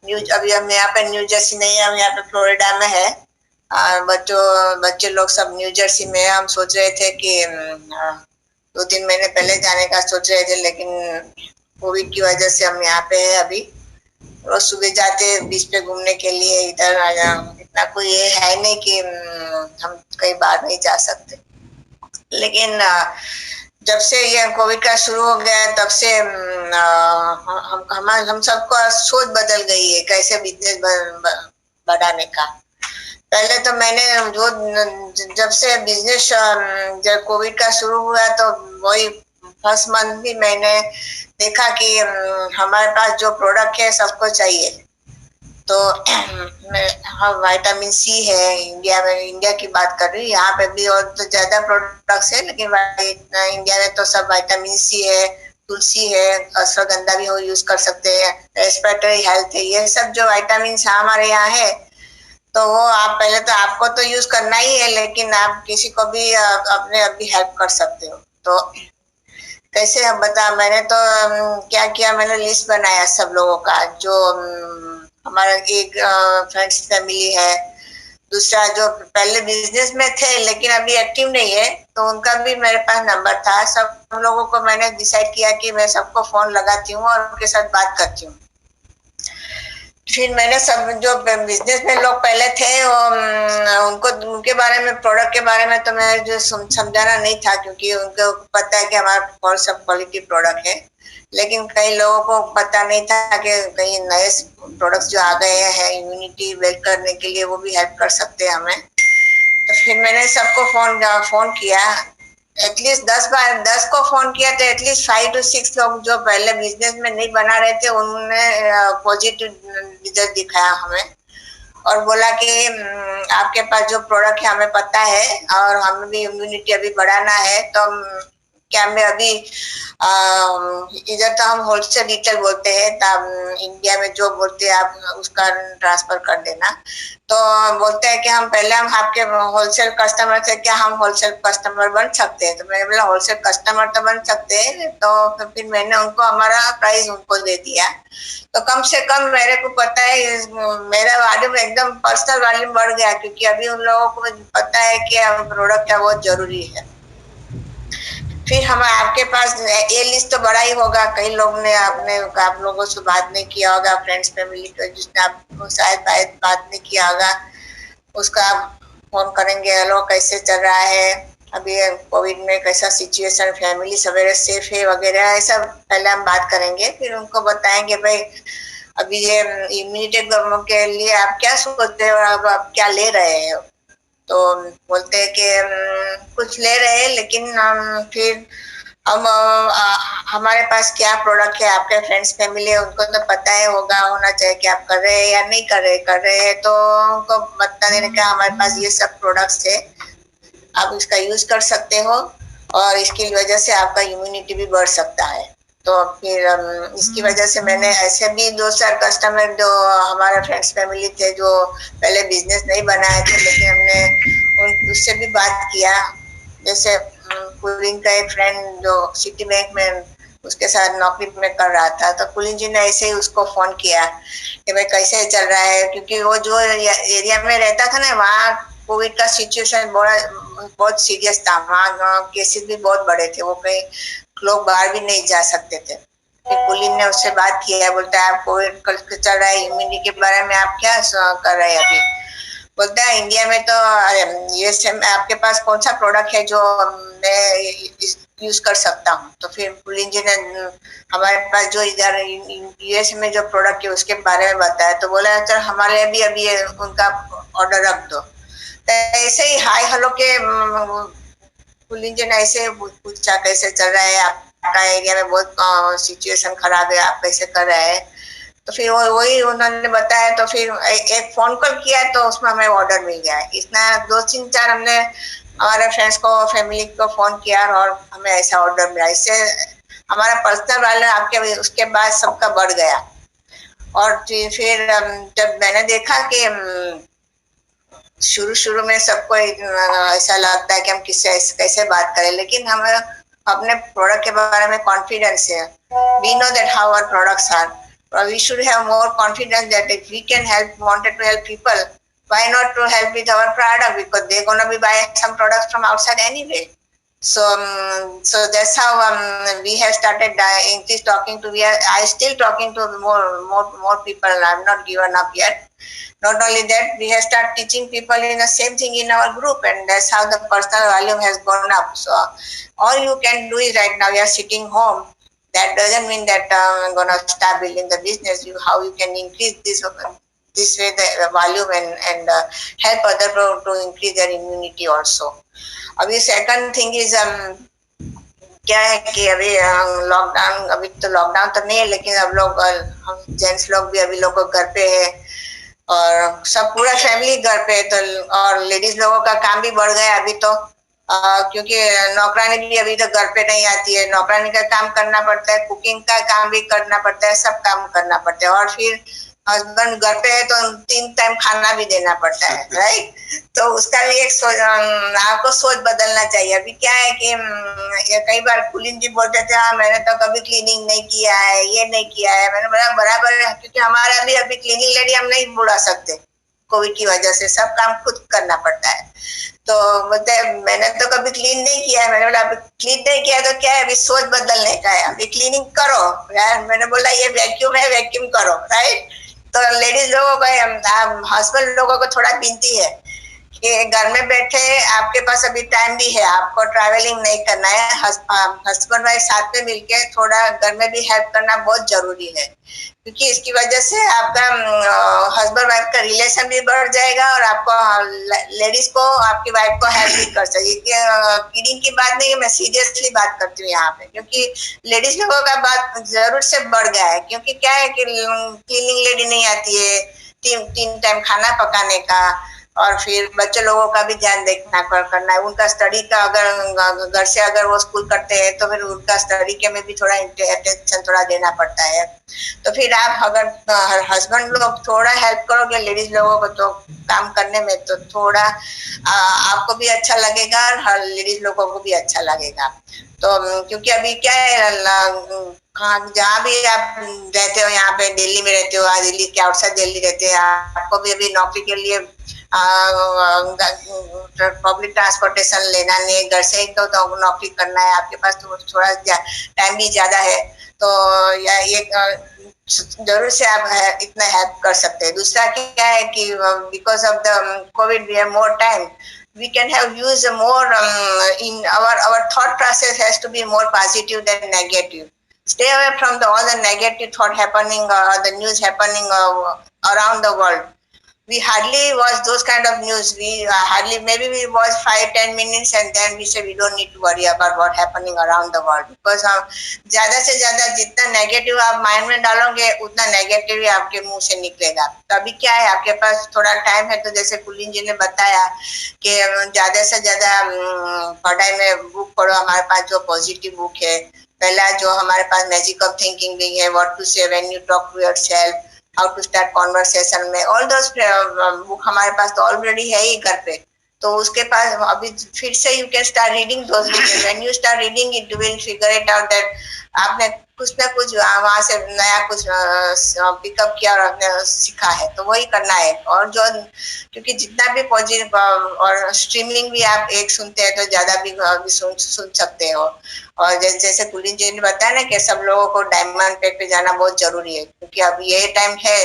न्यूज। अभी हम यहाँ पे न्यू जर्सी नहीं, हम यहाँ पे फ्लोरिडा में है। बच्चे लोग सब न्यू जर्सी में। हम सोच रहे थे कि 2-3 महीने पहले जाने का सोच रहे थे, लेकिन कोविड की वजह से हम यहाँ पे है अभी। रोज सुबह जाते बीच पे घूमने के लिए, इधर इतना कोई ये है नहीं कि हम कहीं बाहर नहीं जा सकते। लेकिन जब से ये कोविड का शुरू हो गया, तब से हम सबका सोच बदल गई है कैसे बिजनेस बढ़ाने का। पहले तो मैंने जब से बिजनेस जब कोविड का शुरू हुआ तो वही फर्स्ट मंथ भी मैंने देखा कि हमारे पास जो प्रोडक्ट है सबको चाहिए। तो विटामिन सी है, इंडिया की बात कर रही हूँ, यहाँ पे भी और तो ज्यादा प्रोडक्ट्स है, लेकिन इंडिया में तो सब विटामिन सी है, तुलसी है, अश्वगंधा भी हो यूज कर सकते हैं, रेस्पिरेटरी हेल्थ है, ये सब जो विटामिन हमारे यहाँ है। तो वो आप पहले तो आपको तो यूज करना ही है, लेकिन आप किसी को भी अपने अभी हेल्प कर सकते हो। तो कैसे हम बता, मैंने तो क्या किया, मैंने लिस्ट बनाया सब लोगों का, जो हमारा एक फ्रेंड्स फैमिली है, दूसरा जो पहले बिजनेस में थे लेकिन अभी एक्टिव नहीं है, तो उनका भी मेरे पास नंबर था। सब लोगों को मैंने डिसाइड किया कि मैं सबको फोन लगाती हूँ और उनके साथ बात करती हूँ। फिर मैंने सब जो बिजनेस में लोग पहले थे उनको उनके बारे में, प्रोडक्ट के बारे में तो मैं जो समझाना नहीं था, क्योंकि उनको पता है कि हमारा कौन सा क्वालिटी प्रोडक्ट है। लेकिन कई लोगों को पता नहीं था कि कई नए प्रोडक्ट्स जो आ गए हैं इम्यूनिटी बिल्ड करने के लिए, वो भी हेल्प कर सकते हैं हमें। तो फिर मैंने सबको फोन किया, एटलीस्ट 10 को फोन किया, तो एटलीस्ट 5 to 6 लोग जो पहले बिजनेस में नहीं बना रहे थे, उन्होंने पॉजिटिव रिजल्ट दिखाया हमें और बोला कि आपके पास जो प्रोडक्ट है हमें पता है और हमें भी इम्यूनिटी अभी बढ़ाना है, तो हम क्या मैं अभी इधर तो हम होलसेल रिटेल बोलते हैं, तब इंडिया में जो बोलते हैं आप उसका ट्रांसफर कर देना। तो बोलते हैं कि हम पहले हम आपके होलसेल कस्टमर से क्या हम होलसेल कस्टमर बन सकते हैं? तो मैंने बोला होलसेल कस्टमर तो बन सकते हैं। तो फिर मैंने उनको हमारा प्राइस उनको दे दिया। तो कम से कम मेरे को पता है मेरा वॉल्यूम एकदम पर्सनल वॉल्यूम बढ़ गया, क्योंकि अभी उन लोगों को पता है कि प्रोडक्ट क्या बहुत जरूरी है। फिर हम आपके पास ये लिस्ट तो बड़ा ही होगा, कई लोग ने आप लोगों से बात नहीं किया होगा, फ्रेंड्स फैमिली को जिसने आपको शायद बात नहीं किया होगा उसका आप फोन करेंगे, हेलो कैसे चल रहा है, अभी कोविड में कैसा सिचुएशन, फैमिली सवेरे सेफ है वगैरह, ऐसा पहले हम बात करेंगे। फिर उनको बताएंगे भाई अभी ये इम्यूनिटी के लिए आप क्या सोचते हो, अब आप क्या ले रहे हो? तो बोलते हैं कि कुछ ले रहे हैं, लेकिन फिर हम हमारे पास क्या प्रोडक्ट है, आपके फ्रेंड्स फैमिली है उनको तो पता है होगा, होना चाहिए कि आप कर रहे हैं या नहीं कर रहे हैं। तो उनको बता देने का हमारे पास ये सब प्रोडक्ट्स है, आप इसका यूज कर सकते हो और इसकी वजह से आपका इम्यूनिटी भी बढ़ सकता है। तो फिर इसकी वजह से मैंने ऐसे भी 2-4 कस्टमर जो हमारे फ्रेंड्स फैमिली थे जो पहले बिजनेस नहीं बनाए थे, लेकिन हमने उससे भी बात किया। जैसे कुलिन का एक फ्रेंड जो सिटी बैंक में उसके साथ नौकरी में कर रहा था, तो कुलिन जी ने ऐसे ही उसको फोन किया कि भाई कैसे चल रहा है, क्योंकि वो जो एरिया में रहता था ना वहाँ कोविड का सिचुएशन बहुत सीरियस था, वहाँ केसेस भी बहुत बड़े थे, वो कहीं लोग बाहर भी नहीं जा सकते थे। फिर कुलिन ने उससे बात किया, बोलता है आप कोविड चल रहा है, इम्यूनिटी के बारे में आप क्या कर रहे हैं अभी? बोलता है इंडिया में तो यूएसए में आपके पास कौन सा प्रोडक्ट है जो मैं यूज कर सकता हूँ? तो फिर कुलिन जी ने हमारे पास जो इधर यूएस में जो प्रोडक्ट है उसके बारे में बताया। तो बोला चल हमारे लिए भी अभी उनका ऑर्डर रख दो। तो ऐसे ही हाय हेलो के कुलिन जी ने ऐसे पूछा कैसे चल रहा है, आपका एरिया में बहुत सिचुएशन खराब है, आप कैसे कर रहे हैं? तो फिर वही उन्होंने बताया। तो फिर एक फोन कॉल किया तो उसमें हमें ऑर्डर मिल गया। इतना 2-3-4 हमने हमारे फ्रेंड्स को फैमिली को फोन किया और हमें ऐसा ऑर्डर मिला। इससे हमारा पर्सनल वाले आपके उसके बाद सबका बढ़ गया। और फिर जब मैंने देखा कि शुरू में सबको ऐसा लगता है कि हम किससे कैसे बात करें, लेकिन हमें अपने प्रोडक्ट के बारे में कॉन्फिडेंस है। We know that how our products are, we should have more confidence that if we can wanted to help people, why not to help with our product, because they're gonna be buying some products from outside anyway. So that's how we have started increase talking to. I still talking to more people. I'm not given up yet. Not only that, we have started teaching people in the same thing in our group, and that's how the personal volume has gone up. So all you can do is right now you are sitting home. That doesn't mean that I'm gonna start building the business. How you can increase this way the volume and help other people to increase their immunity also. अभी second thing is क्या है कि अभी lockdown, अभी तो lockdown तो नहीं है, लेकिन अब लोग हम जेंट्स लोग भी अभी लोग घर पे है और सब पूरा फैमिली घर पे है। तो और लेडीज लोगों का काम भी बढ़ गया अभी तो, क्योंकि नौकरानी भी अभी तो घर पे नहीं आती है, नौकरानी का काम करना पड़ता है, कुकिंग का काम भी करना पड़ता है, सब काम करना पड़ता है। और फिर हस्बैंड घर पे है तो 3 टाइम खाना भी देना पड़ता है, राइट? तो उसका भी एक आपको सोच बदलना चाहिए। अभी क्या है कि ये कई बार कुलिन जी बोलते थे हाँ मैंने तो कभी क्लीनिंग नहीं किया है, ये नहीं किया है। मैंने बोला बराबर है, क्योंकि हमारा भी अभी क्लीनिंग लेडी हम नहीं बुला सकते, कोविड की वजह से सब काम खुद करना पड़ता है। तो बोलते मैंने तो कभी क्लीन नहीं किया है। मैंने बोला अभी क्लीन नहीं किया तो क्या है, अभी सोच बदलने का है, अभी क्लीनिंग करो यार। मैंने बोला ये वैक्यूम है, वैक्यूम करो, राइट? तो लेडीज लोगों को, हस्बैंड लोगों को थोड़ा विनती है कि घर में बैठे आपके पास अभी टाइम भी है, आपको ट्रैवलिंग नहीं करना है, हस्बैंड वाइफ साथ में मिलके थोड़ा घर में भी हेल्प करना बहुत जरूरी है, क्योंकि इसकी वजह से आपका हस्बैंड वाइफ का रिलेशन भी बढ़ जाएगा और आपको लेडीज को आपकी वाइफ को हेल्प भी कर सकेगी। किडिंग की बात नहीं है, मैं सीरियसली बात करती हूँ यहाँ पे, क्योंकि लेडीज लोगों का बात जरूर से बढ़ गया है। क्योंकि क्या है कि क्लीनिंग लेडी नहीं आती है, 3 टाइम खाना पकाने का, और फिर बच्चे लोगों का भी ध्यान देखना करना है, उनका स्टडी का अगर घर से अगर वो स्कूल करते हैं तो फिर उनका स्टडी के में भी थोड़ा अटेंशन थोड़ा देना पड़ता है। तो फिर आप अगर हस्बैंड लोग थोड़ा हेल्प करोगे लेडीज लोगों को तो काम करने में, तो थोड़ा आपको भी अच्छा लगेगा और लेडीज लोगों को भी अच्छा लगेगा। तो क्योंकि अभी क्या है, हाँ जहाँ भी आप रहते हो, यहाँ पे दिल्ली में रहते हो, दिल्ली के आउटसाइड दिल्ली रहते हैं, आपको भी अभी नौकरी के लिए पब्लिक ट्रांसपोर्टेशन लेना नहीं है, घर से ही तो नौकरी करना है, आपके पास तो थोड़ा टाइम भी ज्यादा है, तो या ये जरूर से आप इतना हेल्प कर सकते हैं। दूसरा क्या है कि because of the Covid we have more time, we can have used more in our thought process has to be more positive than negative. Stay away from all the negative thought happening, the news happening around the world. We hardly watch those kind of news. We hardly, maybe we watch 5-10 minutes and then we say we don't need to worry about what happening around the world, because ज्यादा से ज्यादा जितना negative आप mind में डालोगे उतना negative ही आपके मुंह से निकलेगा। तो अभी क्या है, आपके पास थोड़ा टाइम है, तो जैसे कुलीन जी ने बताया कि ज्यादा से ज्यादा पढ़ाई में बुक पढ़ो। हमारे पास जो पॉजिटिव बुक है, पहला जो हमारे पास मैजिक ऑफ थिंकिंग भी है, what to say when you talk to yourself, how to start conversation में, ऑल दोस बुक हमारे पास तो ऑलरेडी है ही घर पे। तो उसके पास अभी फिर से you can start reading those books, when you start reading it you will figure it out that आपने कुछ ना कुछ वहां से नया कुछ पिकअप किया और आपने सीखा है, तो वही करना है। और जो क्योंकि जितना भी पॉजिटिव और स्ट्रीमिंग भी आप एक सुनते हैं तो ज्यादा भी सुन सकते हो। और जैसे कुलीन जी ने बताया ना कि सब लोगों को डायमंड पेग पे जाना बहुत जरूरी है, क्योंकि अब ये टाइम है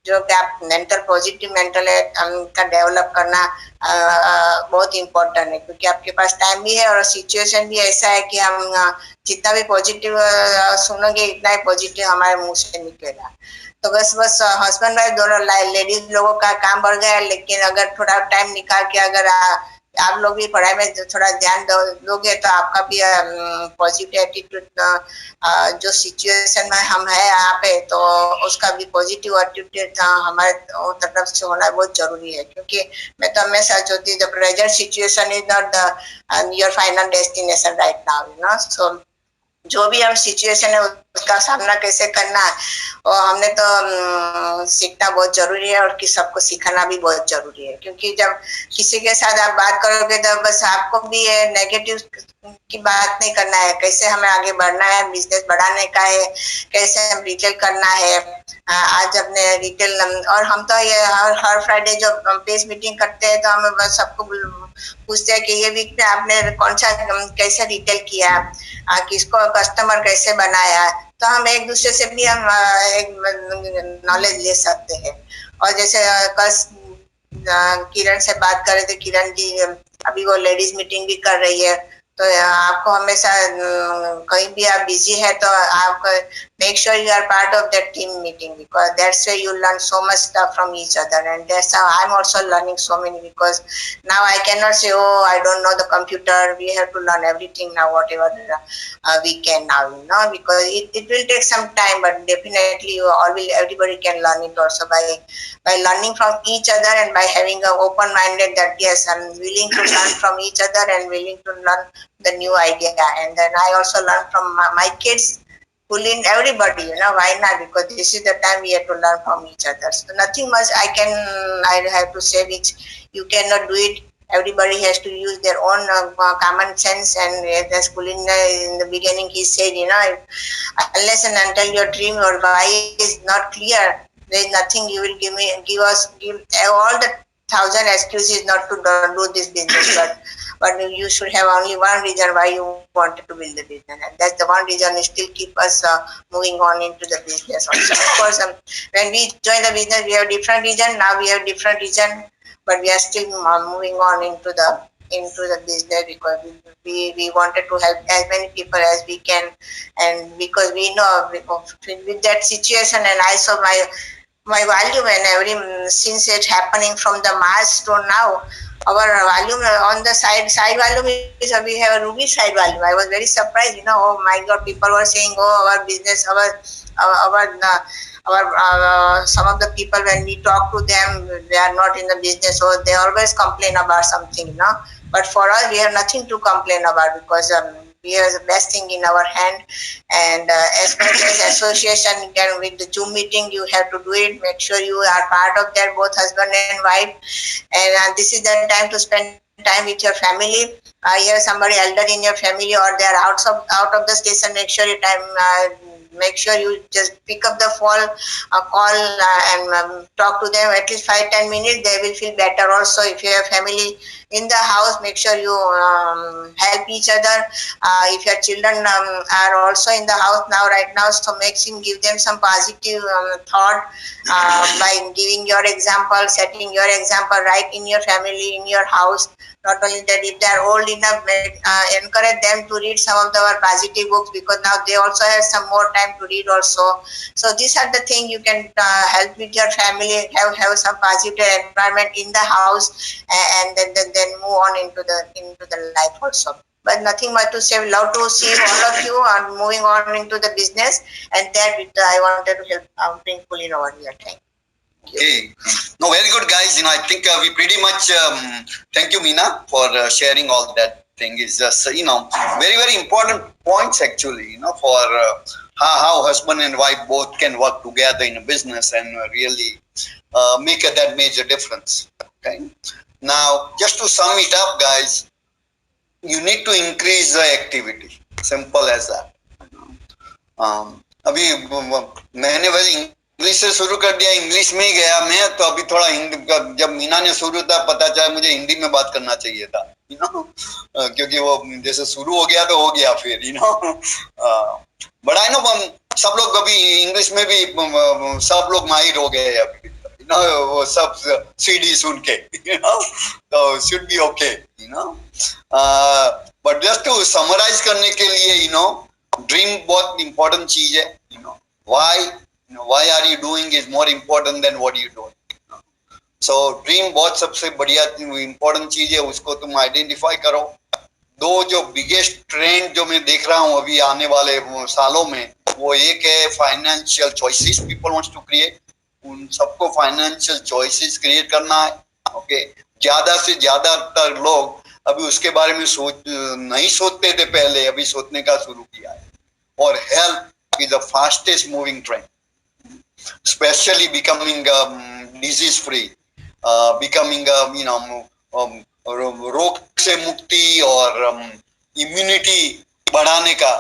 जो कि आप मेंटल पॉजिटिव मेंटल का डेवलप करना बहुत इम्पोर्टेंट है, क्योंकि आपके पास टाइम भी है और सिचुएशन भी ऐसा है कि हम जितना भी पॉजिटिव सुनोगे इतना ही पॉजिटिव हमारे मुंह से निकलेगा। तो बस हस्बैंड वाइफ दोनों लेडीज लोगों का काम बढ़ गया है, लेकिन अगर थोड़ा टाइम निकाल के अगर आप लोग भी पढ़ाई में थोड़ा ध्यान दोगे तो आपका भी पॉजिटिव एटीट्यूड जो सिचुएशन में हम है यहाँ पे, तो उसका भी पॉजिटिव एटीट्यूड हमारे तरफ से होना बहुत जरूरी है। क्योंकि मैं तो हमेशा सोचती हूँ the present situation is not the your final destination right now, you know. So जो भी हम सिचुएशन है उसका सामना कैसे करना है और हमने तो सीखना बहुत जरूरी है, और कि सबको सिखाना भी बहुत जरूरी है। क्योंकि जब किसी के साथ आप बात करोगे तो बस आपको भी नेगेटिव की बात नहीं करना है, कैसे हमें आगे बढ़ना है, बिजनेस बढ़ाने का है, कैसे हम रिटेल करना है। आज अपने रिटेल, और हम तो ये हर फ्राइडे जो पेस मीटिंग करते हैं तो हम बस सबको पूछते हैं कि ये वीक में आपने कौन सा कैसे रिटेल किया, किसको कस्टमर कैसे बनाया, तो हम एक दूसरे से भी हम एक नॉलेज ले सकते हैं। और जैसे कल किरण से बात कर रहे थे, किरण जी अभी वो लेडीज मीटिंग भी कर रही है, तो आपको हमेशा कहीं भी आप बिजी है तो आप make sure you are part of that team meeting, because that's where you learn so much stuff from each other, and that's how I'm also learning so many, because now I cannot say, oh, I don't know the computer. We have to learn everything now, whatever we can now, you know, because it will take some time, but definitely everybody can learn it also by learning from each other and by having an open minded that yes, I'm willing to learn from each other and willing to learn the new idea. And then I also learn from my kids, Kulin, everybody, you know, why not? Because this is the time we have to learn from each other. So nothing much I have to say which you cannot do it. Everybody has to use their own common sense, and as Kulin in the beginning he said, you know, unless and until your dream or why is not clear, there is nothing you will give all the thousand excuses not to do this business, but you should have only one reason why you wanted to build the business, and that's the one reason is still keep us moving on into the business also. Of course, when we join the business, we have different reason. Now we have different reason, but we are still moving on into the business because we wanted to help as many people as we can, and because we know with that situation, and I saw my volume and every since it happening from the March to now, our volume on the side volume is we have a Ruby side volume. I was very surprised, oh my God, people were saying, oh, our business, our some of the people, when we talk to them, they are not in the business, so they always complain about something, but for us we have nothing to complain about, because we have the best thing in our hand. And as much as association can, with the Zoom meeting, you have to do it, make sure you are part of that, both husband and wife. And this is the time to spend time with your family. You have somebody elder in your family, or they are out of the station, make sure you make sure you just pick up the phone, call, and talk to them at least 5-10 minutes. They will feel better. Also, if you have family in the house, make sure you help each other. If your children are also in the house right now, so give them some positive thought by giving your example, setting your example right in your family, in your house. Not only that, if they are old enough, encourage them to read some of our positive books, because now they also have some more time to read also. So these are the things you can help with your family, have some positive environment in the house, and then move on into the life also. But nothing much to say. Love to see all of you and moving on into the business, and that I wanted to help bring Kulin over here. Thank you. Okay. No, very good, guys. I think we pretty much thank you, Mina, for sharing all that thing. Is just very, very important points actually. For how husband and wife both can work together in a business and really make that major difference. Okay. Now, just to sum it up, guys, you need to increase the activity. Simple as that. अभी मैंने वही English से शुरू कर दिया, English में ही गया मैं, तो अभी थोड़ा हिंदी, जब मीना ने शुरू था पता चला मुझे हिंदी में बात करना चाहिए था, क्योंकि वो जैसे शुरू हो गया तो हो गया फिर, बट आई नो सब लोग अभी इंग्लिश में भी सब लोग माहिर हो गए अभी, वो सब सीडी सुन के, तो should be okay, but just to summarise करने के लिए, ड्रीम बहुत इंपॉर्टेंट चीज है, why are you doing is more important than what you doing. So dream बहुत सबसे बढ़िया इंपॉर्टेंट चीज है, उसको तुम आइडेंटिफाई करो. दो जो बिगेस्ट ट्रेंड जो मैं देख रहा हूँ अभी आने वाले सालों में, वो एक है financial choices people wants to create. उन सबको फाइनेंशियल चॉइसेस क्रिएट करना है. ओके, ज्यादा से ज्यादातर लोग अभी उसके बारे में नहीं सोचते थे पहले, अभी सोचने का शुरू किया है. और health is the fastest moving trend, specially becoming disease free, becoming रोग से मुक्ति और इम्यूनिटी बढ़ाने का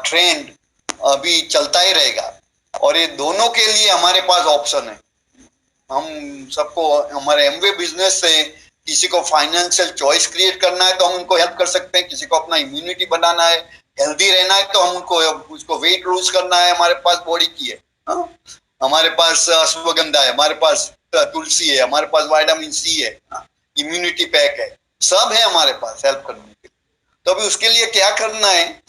ट्रेंड अभी चलता ही रहेगा. और ये दोनों के लिए हमारे पास ऑप्शन है. हम सबको हमारे एमवे बिजनेस से किसी को फाइनेंशियल चॉइस क्रिएट करना है तो हम उनको हेल्प कर सकते हैं. किसी को अपना इम्यूनिटी बनाना है, हेल्दी रहना है, तो हम उसको वेट लूज करना है, हमारे पास बॉडी की है. हमारे पास अश्वगंधा है, हमारे पास तुलसी है, हमारे पास विटामिन सी है, इम्यूनिटी पैक है, सब है हमारे पास हेल्प करने के लिए. तो अभी उसके लिए क्या करना है,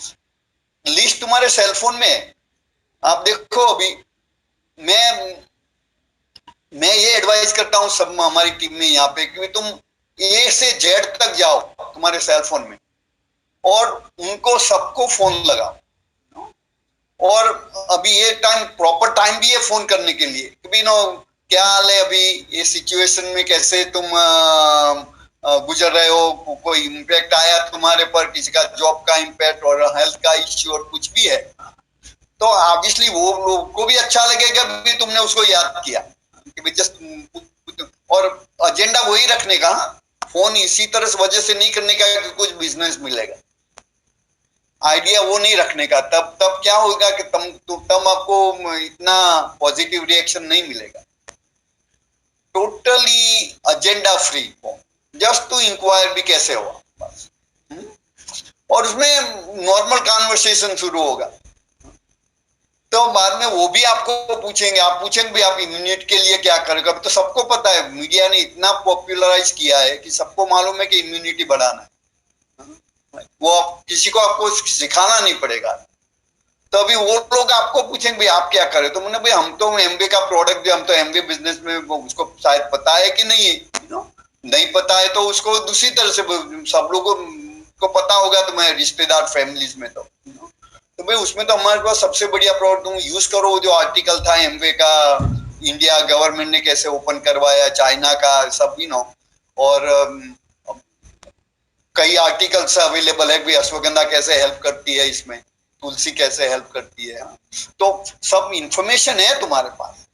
लिस्ट तुम्हारे सेलफोन में है. आप देखो अभी मैं ये एडवाइस करता हूँ सब हमारी टीम में यहाँ पे कि तुम ए से जेड तक जाओ तुम्हारे सेलफोन में और उनको सबको फोन लगाओ. और अभी ये टाइम प्रॉपर टाइम भी है फोन करने के लिए. क्या हाल है अभी, ये सिचुएशन में कैसे तुम गुजर रहे हो, कोई इम्पैक्ट आया तुम्हारे पर, किसी का जॉब का इम्पैक्ट और हेल्थ का इश्यू और कुछ भी है, तो ऑब्वियसली वो लोग को भी अच्छा लगेगा कि तुमने उसको याद किया. और एजेंडा वही रखने का, फोन इसी तरह से वजह से नहीं करने का कि कुछ बिजनेस मिलेगा, आइडिया वो नहीं रखने का. तब क्या होगा कि तब आपको इतना पॉजिटिव रिएक्शन नहीं मिलेगा. Totally agenda free phone, just to inquire भी कैसे हुआ बस. और उसमें नॉर्मल कॉन्वर्सेशन शुरू होगा. तो बाद में वो भी आपको पूछेंगे, आप पूछेंगे भी आप इम्यूनिटी के लिए क्या करेगा. तो सबको पता है, मीडिया ने इतना पॉपुलराइज किया है कि सबको मालूम है कि इम्यूनिटी बढ़ाना है. वो किसी को आपको सिखाना नहीं पड़ेगा. तो अभी वो लोग आपको पूछेंगे भाई आप क्या करें, तो मैंने भाई हम तो एमवे का प्रोडक्ट, हम तो एमवे बिजनेस में, उसको शायद पता है कि नहीं है, नहीं पता है तो उसको दूसरी तरह से सब लोगों को पता होगा, तो मैं रिश्तेदार फैमिलीज में तो भाई उसमें तो हमारे पास सबसे बढ़िया प्रोडक्ट तुम यूज करो। जो आर्टिकल था एमवे का, इंडिया गवर्नमेंट ने कैसे ओपन करवाया, चाइना का सब और कई आर्टिकल्स अवेलेबल है भी, अश्वगंधा कैसे हेल्प करती है इसमें, तुलसी कैसे हेल्प करती है, तो सब इंफॉर्मेशन है तुम्हारे पास,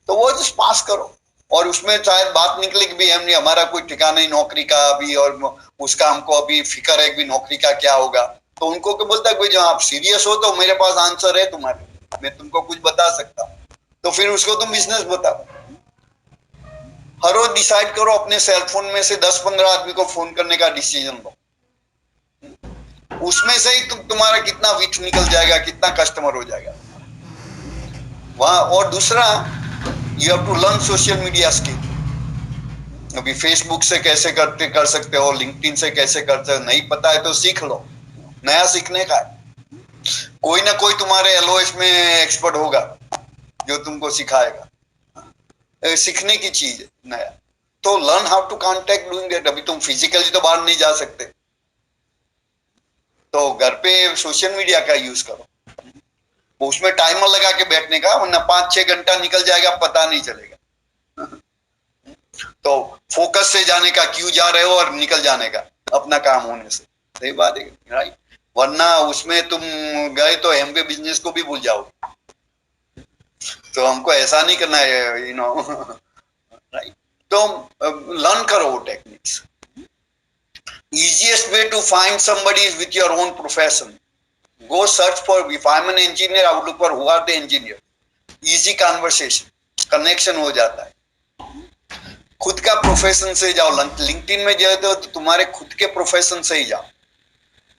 तो वो जस्ट पास करो। और उसमें शायद बात निकले कि भी हमने, हमारा कोई ठिकाना नहीं नौकरी का अभी, और उसका हमको अभी फिक्र है कि नौकरी का क्या होगा, तो उनको क्या बोलता है कोई, जब आप सीरियस हो तो मेरे पास आंसर है तुम्हारे, मैं तुमको कुछ बता सकता हूँ, तो फिर उसको तुम बिजनेस बताओ। हर रोज डिसाइड करो अपने सेलफोन में से 10-15 आदमी को फोन करने का डिसीजन लो, उसमें से ही तुम्हारा कितना विथ निकल जाएगा, कितना कस्टमर हो जाएगा वहां। और दूसरा, you have to learn social media skill. अभी फेसबुक से कैसे कर सकते हो, लिंक्डइन से कैसे करते हो, नहीं पता है तो सीख लो, नया सीखने का है। कोई ना कोई तुम्हारे एलओएस में एक्सपर्ट होगा जो तुमको सिखाएगा, सीखने की चीज है नया, तो learn how to contact doing that. अभी तुम फिजिकली तो बाहर नहीं जा सकते, तो घर पे सोशल मीडिया का यूज करो, उसमें टाइमर लगा के बैठने का, वरना 5-6 घंटा निकल जाएगा पता नहीं चलेगा। तो फोकस से जाने का, क्यों जा रहे हो, और निकल जाने का अपना काम होने से, सही बात है राइट। वरना उसमें तुम गए तो एमबी बिजनेस को भी भूल जाओगे, तो हमको ऐसा नहीं करना है राइट। तो लर्न करो वो techniques. easiest way to find somebody is with your own profession. Go search for, if I'm an engineer, I would look for who are the engineer. Easy conversation, connection हो जाता है। खुद का profession से जाओ, LinkedIn में जाते हो तो तुम्हारे खुद के प्रोफेशन से ही जाओ,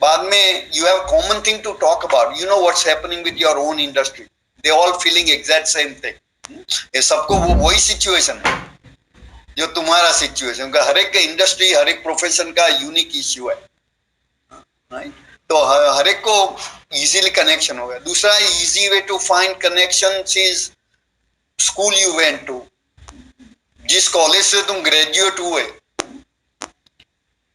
बाद में you have common thing to talk about, you know what's happening with your own industry, they all feeling exact same thing, ये सबको वो वही सिचुएशन है जो तुम्हारा सिचुएशन का, हर एक इंडस्ट्री, हर एक प्रोफेशन का यूनिक इश्यू है राइट। तो हर एक को इजीली कनेक्शन होगा। दूसरा easy way to find connection is school you went to, जिस कॉलेज से तुम ग्रेजुएट हुए,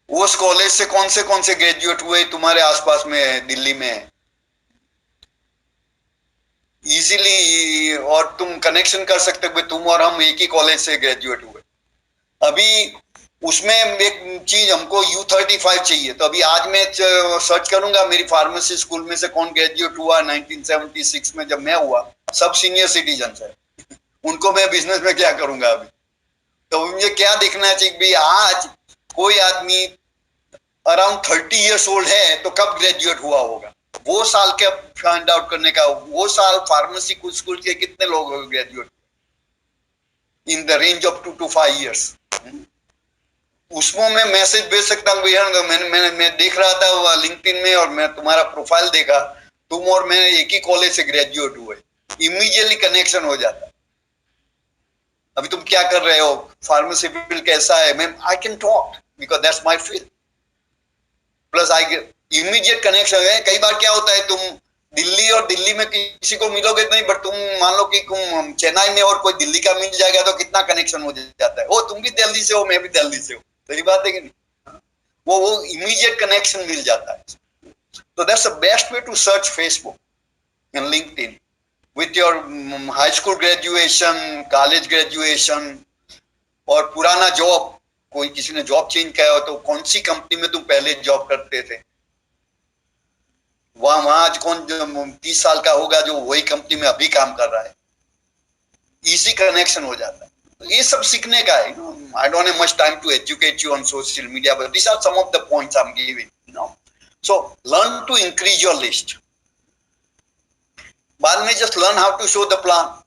उस कॉलेज से कौन से ग्रेजुएट हुए तुम्हारे आसपास में है, दिल्ली में है इजीली, और तुम कनेक्शन कर सकते हो, तुम और हम एक ही कॉलेज से ग्रेजुएट हुए। अभी उसमें एक चीज हमको U35 चाहिए, तो अभी आज मैं सर्च करूंगा मेरी फार्मेसी स्कूल में से कौन ग्रेजुएट हुआ 1976 में जब मैं हुआ, सब सीनियर सिटीजन है, उनको मैं बिजनेस में क्या करूंगा अभी। तो मुझे क्या देखना चाहिए भाई, आज कोई आदमी अराउंड 30 इयर्स ओल्ड है तो कब ग्रेजुएट हुआ होगा, वो साल के फाइंड आउट करने का, वो साल फार्मेसी स्कूल के कितने लोग graduate in the range of 2 to 5 years। उसमें मैं मैसेज भेज सकता हूँ भैया, मैं देख रहा था लिंक्डइन में और मैं तुम्हारा प्रोफाइल देखा, तुम और मैं एक ही कॉलेज से ग्रेजुएट हुए, इमीडिएटली कनेक्शन हो जाता। अभी तुम क्या कर रहे हो, फार्मेसी फील्ड कैसा है, मैं I can talk because that's my field, plus I immediate connection है। कई बार क्या होता है, तुम दिल्ली में किसी को मिलोगे नहीं, बट तुम मान लो कि तुम चेन्नई में और कोई दिल्ली का मिल जाएगा तो कितना कनेक्शन हो जाता है, वो तुम भी दिल्ली से हो, मैं भी दिल्ली से हूँ, सही बात है कि नहीं, वो इमीडिएट कनेक्शन मिल जाता है। तो that's the best way to search Facebook and LinkedIn with your high school graduation, college graduation, और पुराना जॉब, कोई किसी ने जॉब चेंज किया हो तो कौन सी कंपनी में तुम पहले जॉब करते थे, वहां आज कौन 30 साल का होगा जो वही कंपनी में अभी काम कर रहा है, इजी कनेक्शन हो जाता है। तो ये सब सीखने का है। I don't have much time to educate you on social media, but this are some of the points I am giving, so learn to increase your list. बाद में just learn how to show the plan.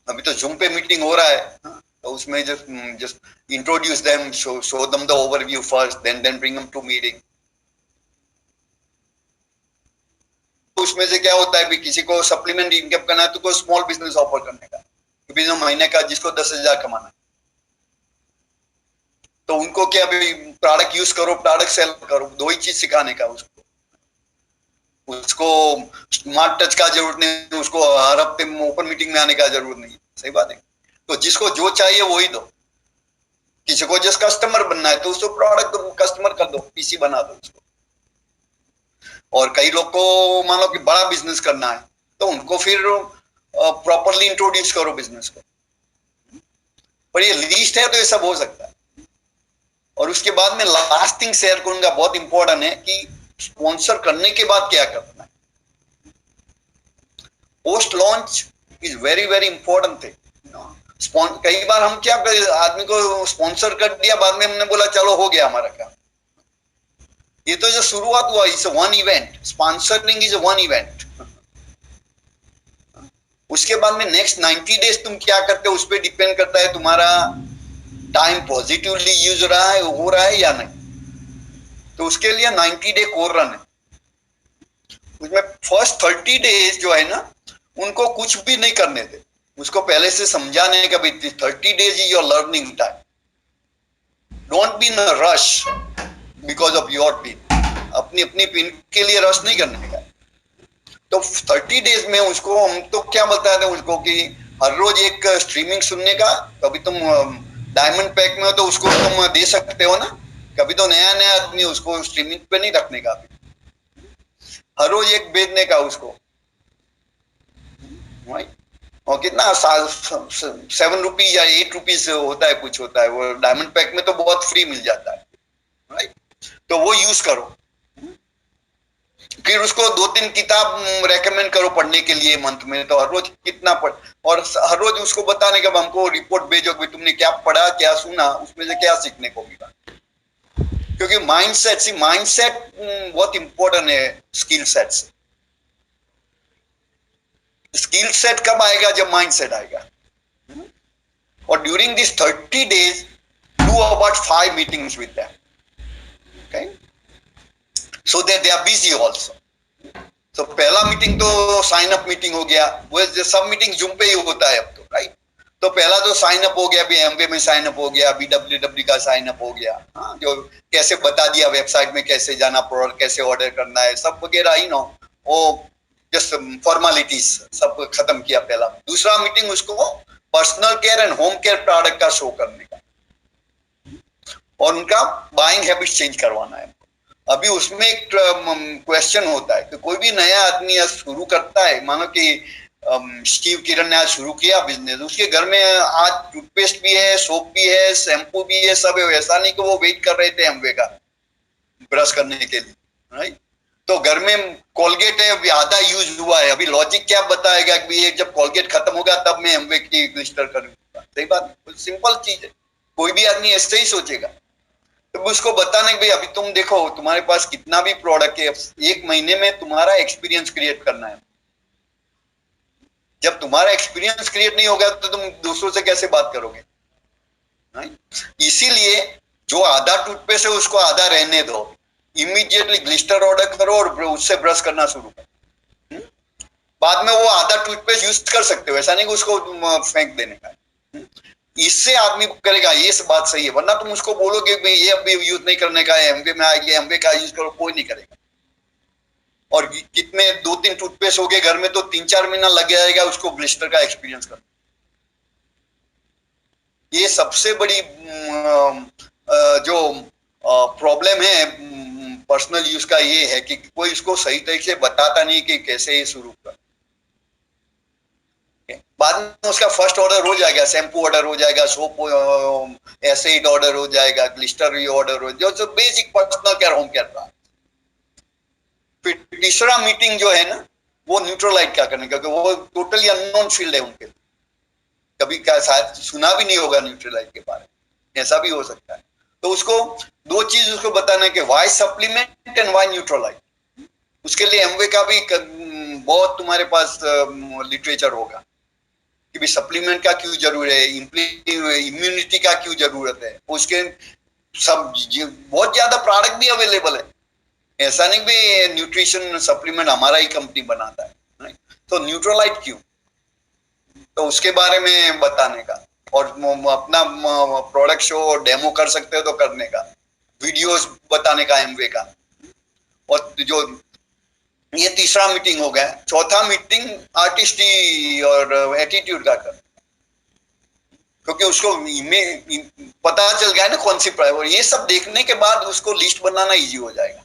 अभी तो zoom पे meeting हो रहा है, तो उसमें just introduce them, show them the overview first, then bring them to meeting. उसमें से क्या होता है भी, किसी को सप्लीमेंट इनकम करना है तो कोई स्मॉल बिजनेस ऑफर करने का, महीने का जिसको 10,000 कमाना है, तो उनको क्या भी प्रोडक्ट यूज करो, प्रोडक्ट सेल करो, दो ही चीज सिखाने का उसको। उसको स्मार्ट टच का जरूरत नहीं, उसको हर हफ्ते ओपन मीटिंग में आने का जरूरत नहीं। सही बात है। तो जिसको जो चाहिए वही दो। किसी को जिस कस्टमर बनना है तो उसको प्रोडक्ट कस्टमर कर दो, पीसी बना दो उसको। और कई लोग को मान लो कि बड़ा बिजनेस करना है तो उनको फिर प्रॉपरली इंट्रोड्यूस करो बिजनेस को। पर ये लीस्ट है तो ये सब हो सकता है। और उसके बाद में लास्ट थिंग शेयर करूंगा, बहुत इंपॉर्टेंट है कि स्पॉन्सर करने के बाद क्या करना है। Post launch is very very important thing. कई बार हम क्या कर, आदमी को स्पॉन्सर कर दिया, बाद में हमने बोला चलो हो गया हमारा काम। ये तो जो शुरुआत हुआ, it's one event. Sponsoring is one event. उसके बाद में नेक्स्ट 90 डेज तुम क्या करते हो उस पर डिपेंड करता है तुम्हारा टाइम पॉजिटिवली यूज हो रहा है या नहीं। तो उसके लिए 90 डे कोर रन है। उसमें फर्स्ट 30 डेज जो है ना, उनको कुछ भी नहीं करने दे। उसको पहले से समझाने का भी 30 days is your learning time. Don't be in rush because of your pin. अपनी अपनी पिन के लिए रश नहीं करने का। तो 30 डेज में उसको हम तो क्या बताते हैं उसको कि हर रोज एक स्ट्रीमिंग सुनने का। कभी तुम डायमंड पैक में हो तो उसको तुम दे सकते हो ना। कभी तो नया नया आदमी, उसको स्ट्रीमिंग पे नहीं रखने का। हर रोज एक बेचने का उसको। और कितना 7 रुपीज या 8 रुपीज होता है, कुछ होता है वो। डायमंड पैक में तो बहुत फ्री मिल जाता है, राइट। तो वो यूज करो। फिर उसको 2-3 किताब रेकमेंड करो पढ़ने के लिए मंथ में। तो हर रोज कितना पढ़, और हर रोज उसको बताने का हमको रिपोर्ट भेजो कि तुमने क्या पढ़ा, क्या सुना, उसमें से क्या सीखने को मिला। क्योंकि माइंडसेट बहुत इंपॉर्टेंट है स्किल सेट से। स्किल सेट कब आएगा? जब माइंडसेट आएगा। और during this 30 days do about 5 meetings with them, okay, so that they are busy also. तो पहला मीटिंग तो साइन अप मीटिंग हो गया। वो सब मीटिंग जूम पे ही होता है अब तो, राइट। तो पहला तो साइन अप हो गया, भी एमवे में साइन अप हो गया, BWW का साइन अप हो गया। हाँ, जो कैसे बता दिया वेबसाइट में कैसे जाना, प्रोडक्ट कैसे ऑर्डर करना है, सब वगैरह ही नो, वो जस्ट फॉर्मेलिटीज सब खत्म किया पहला। दूसरा मीटिंग उसको personal care and home care product का शो करने का और उनका बाइंग हैबिट चेंज करवाना है। अभी उसमें एक क्वेश्चन होता है कि कोई भी नया आदमी शुरू करता है, मानो कि स्टीव किरण ने आज शुरू किया बिजनेस, उसके घर में आज टूथपेस्ट भी है, सोप भी है, शैम्पू भी है, सब है। ऐसा नहीं कि वो वेट कर रहे थे एमवे का ब्रश करने के लिए, राइट। तो घर में कोलगेट है, अभी आधा यूज हुआ है। अभी लॉजिक क्या बताएगा कि ये जब कोलगेट खत्म होगा तब मैं एमवे की ग्लिस्टर करूंगा। सही बात, सिंपल चीज है। कोई भी आदमी ऐसे ही सोचेगा। तो उसको बताने के भाई अभी तुम देखो तुम्हारे पास कितना भी प्रोडक्ट है, 1 महीने में तुम्हारा एक्सपीरियंस क्रिएट करना है। जब तुम्हारा एक्सपीरियंस क्रिएट नहीं होगा तो तुम दूसरों से कैसे बात करोगे? इसीलिए जो आधा टूथपेस्ट है उसको आधा रहने दो। इमीडिएटली ग्लिस्टर ऑर्डर करो और उससे ब्रश करना शुरू करो। बाद में वो आधा टूथपेस्ट यूज कर सकते हो, ऐसा नहीं कि उसको फेंक देने का। इससे आदमी करेगा ये बात सही है। वरना तुम उसको बोलोगे भाई ये अभी यूज नहीं करने का है, एमवे में आएगी, एमवे का यूज करो, कोई नहीं करेगा। और कितने 2-3 टूथपेस्ट हो गए घर में तो 3-4 महीना लग जाएगा उसको ग्लिस्टर का एक्सपीरियंस करना। ये सबसे बड़ी जो प्रॉब्लम है पर्सनल यूज का, ये है कि कोई इसको सही तरीके से बताता नहीं कि कैसे ये शुरू कर। बाद में उसका फर्स्ट ऑर्डर हो जाएगा, शैम्पू ऑर्डर हो जाएगा, सोप एसिड ऑर्डर हो जाएगा, ग्लिस्टर ऑर्डर हो जाएगा, जो basic personal care home care का। फिर तीसरा मीटिंग जो है ना, वो न्यूट्रलाइट क्या करने का, वो टोटली अननोन फील्ड है उनके। कभी क्या शायद सुना भी नहीं होगा न्यूट्रलाइट के बारे में, ऐसा भी हो सकता है। तो उसको 2 चीज उसको बताना है कि why supplement and why Nutrilite. उसके लिए एमवे का भी बहुत तुम्हारे पास लिटरेचर होगा कि भी सप्लीमेंट का क्यों जरूरत है, इम्यूनिटी का क्यों जरूरत है। उसके सब बहुत ज्यादा प्रोडक्ट भी अवेलेबल है। ऐसा नहीं भी न्यूट्रिशन सप्लीमेंट हमारा ही कंपनी बनाता है। तो न्यूट्रलाइट क्यों, तो उसके बारे में बताने का। और अपना प्रोडक्ट शो डेमो कर सकते हो तो करने का, वीडियोस बताने का एमवे का। और जो ये तीसरा मीटिंग हो गया। चौथा मीटिंग आर्टिस्टी और एटीट्यूड का कर, क्योंकि उसको पता चल गया ना कौन सी और ये सब देखने के बाद उसको लिस्ट बनाना इजी हो जाएगा।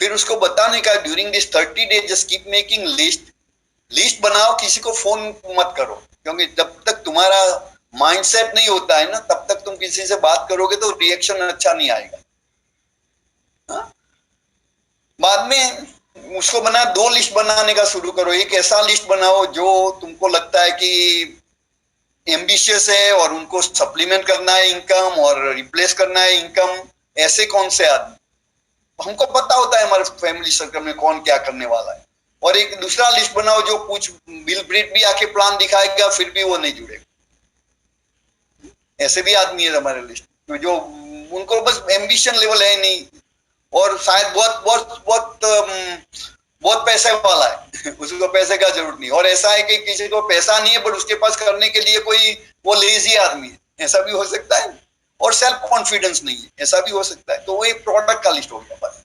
फिर उसको बताने का during this 30 days just keep making list बनाओ, किसी को फोन मत करो, क्योंकि जब तक तुम्हारा माइंडसेट नहीं होता है ना, तब तक तुम किसी से बात करोगे तो रिएक्शन अच्छा नहीं आएगा। हा? बाद में उसको बना, 2 लिस्ट बनाने का शुरू करो। एक ऐसा लिस्ट बनाओ जो तुमको लगता है कि एम्बिशियस है और उनको सप्लीमेंट करना है इनकम और रिप्लेस करना है इनकम। ऐसे कौन से आदमी, हमको पता होता है हमारे फैमिली सर्कल में कौन क्या करने वाला है। और एक दूसरा लिस्ट बनाओ जो कुछ बिल ब्रेट भी आके प्लान दिखाएगा फिर भी वो नहीं जुड़ेगा। ऐसे भी आदमी है हमारे लिस्ट में जो उनको बस एम्बिशन लेवल है नहीं, और शायद बहुत बहुत बहुत बहुत पैसे वाला है उसको पैसे का जरूरत नहीं। और ऐसा है कि किसी को पैसा नहीं है पर उसके पास करने के लिए कोई वो लेजी आदमी है, ऐसा भी हो सकता है। और सेल्फ कॉन्फिडेंस नहीं है, ऐसा भी हो सकता है। तो वो एक प्रोडक्ट का लिस्ट हो गया बस।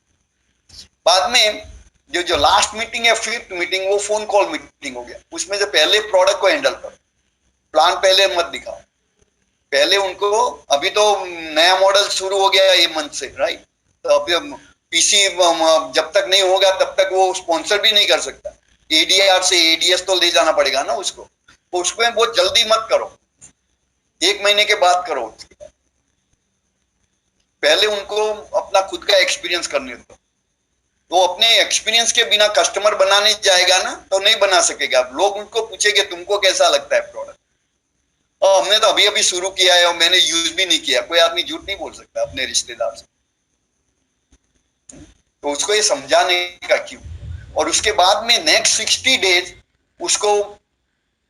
बाद में जो लास्ट मीटिंग है, 5th मीटिंग, वो फोन कॉल मीटिंग हो गया। उसमें से पहले प्रोडक्ट को हैंडल करो, प्लान पहले मत दिखाओ। पहले उनको, अभी तो नया मॉडल शुरू हो गया ये मंथ से, राइट। तो अभी पीसी जब तक नहीं होगा तब तक वो स्पॉन्सर भी नहीं कर सकता। एडीआर से एडीएस तो ले जाना पड़ेगा ना उसको। तो उसमें बहुत जल्दी मत करो, 1 महीने के बाद करो। पहले उनको अपना खुद का एक्सपीरियंस करने दो। तो अपने एक्सपीरियंस के बिना कस्टमर बनाने जाएगा ना तो नहीं बना सकेगा। लोग उनको पूछेंगे तुमको कैसा लगता है प्रोडक्ट, और हमने तो अभी अभी शुरू किया है और मैंने यूज भी नहीं किया। कोई आदमी झूठ नहीं बोल सकता अपने रिश्तेदार से। तो उसको ये समझाने का क्यों। और उसके बाद में नेक्स्ट 60 डेज उसको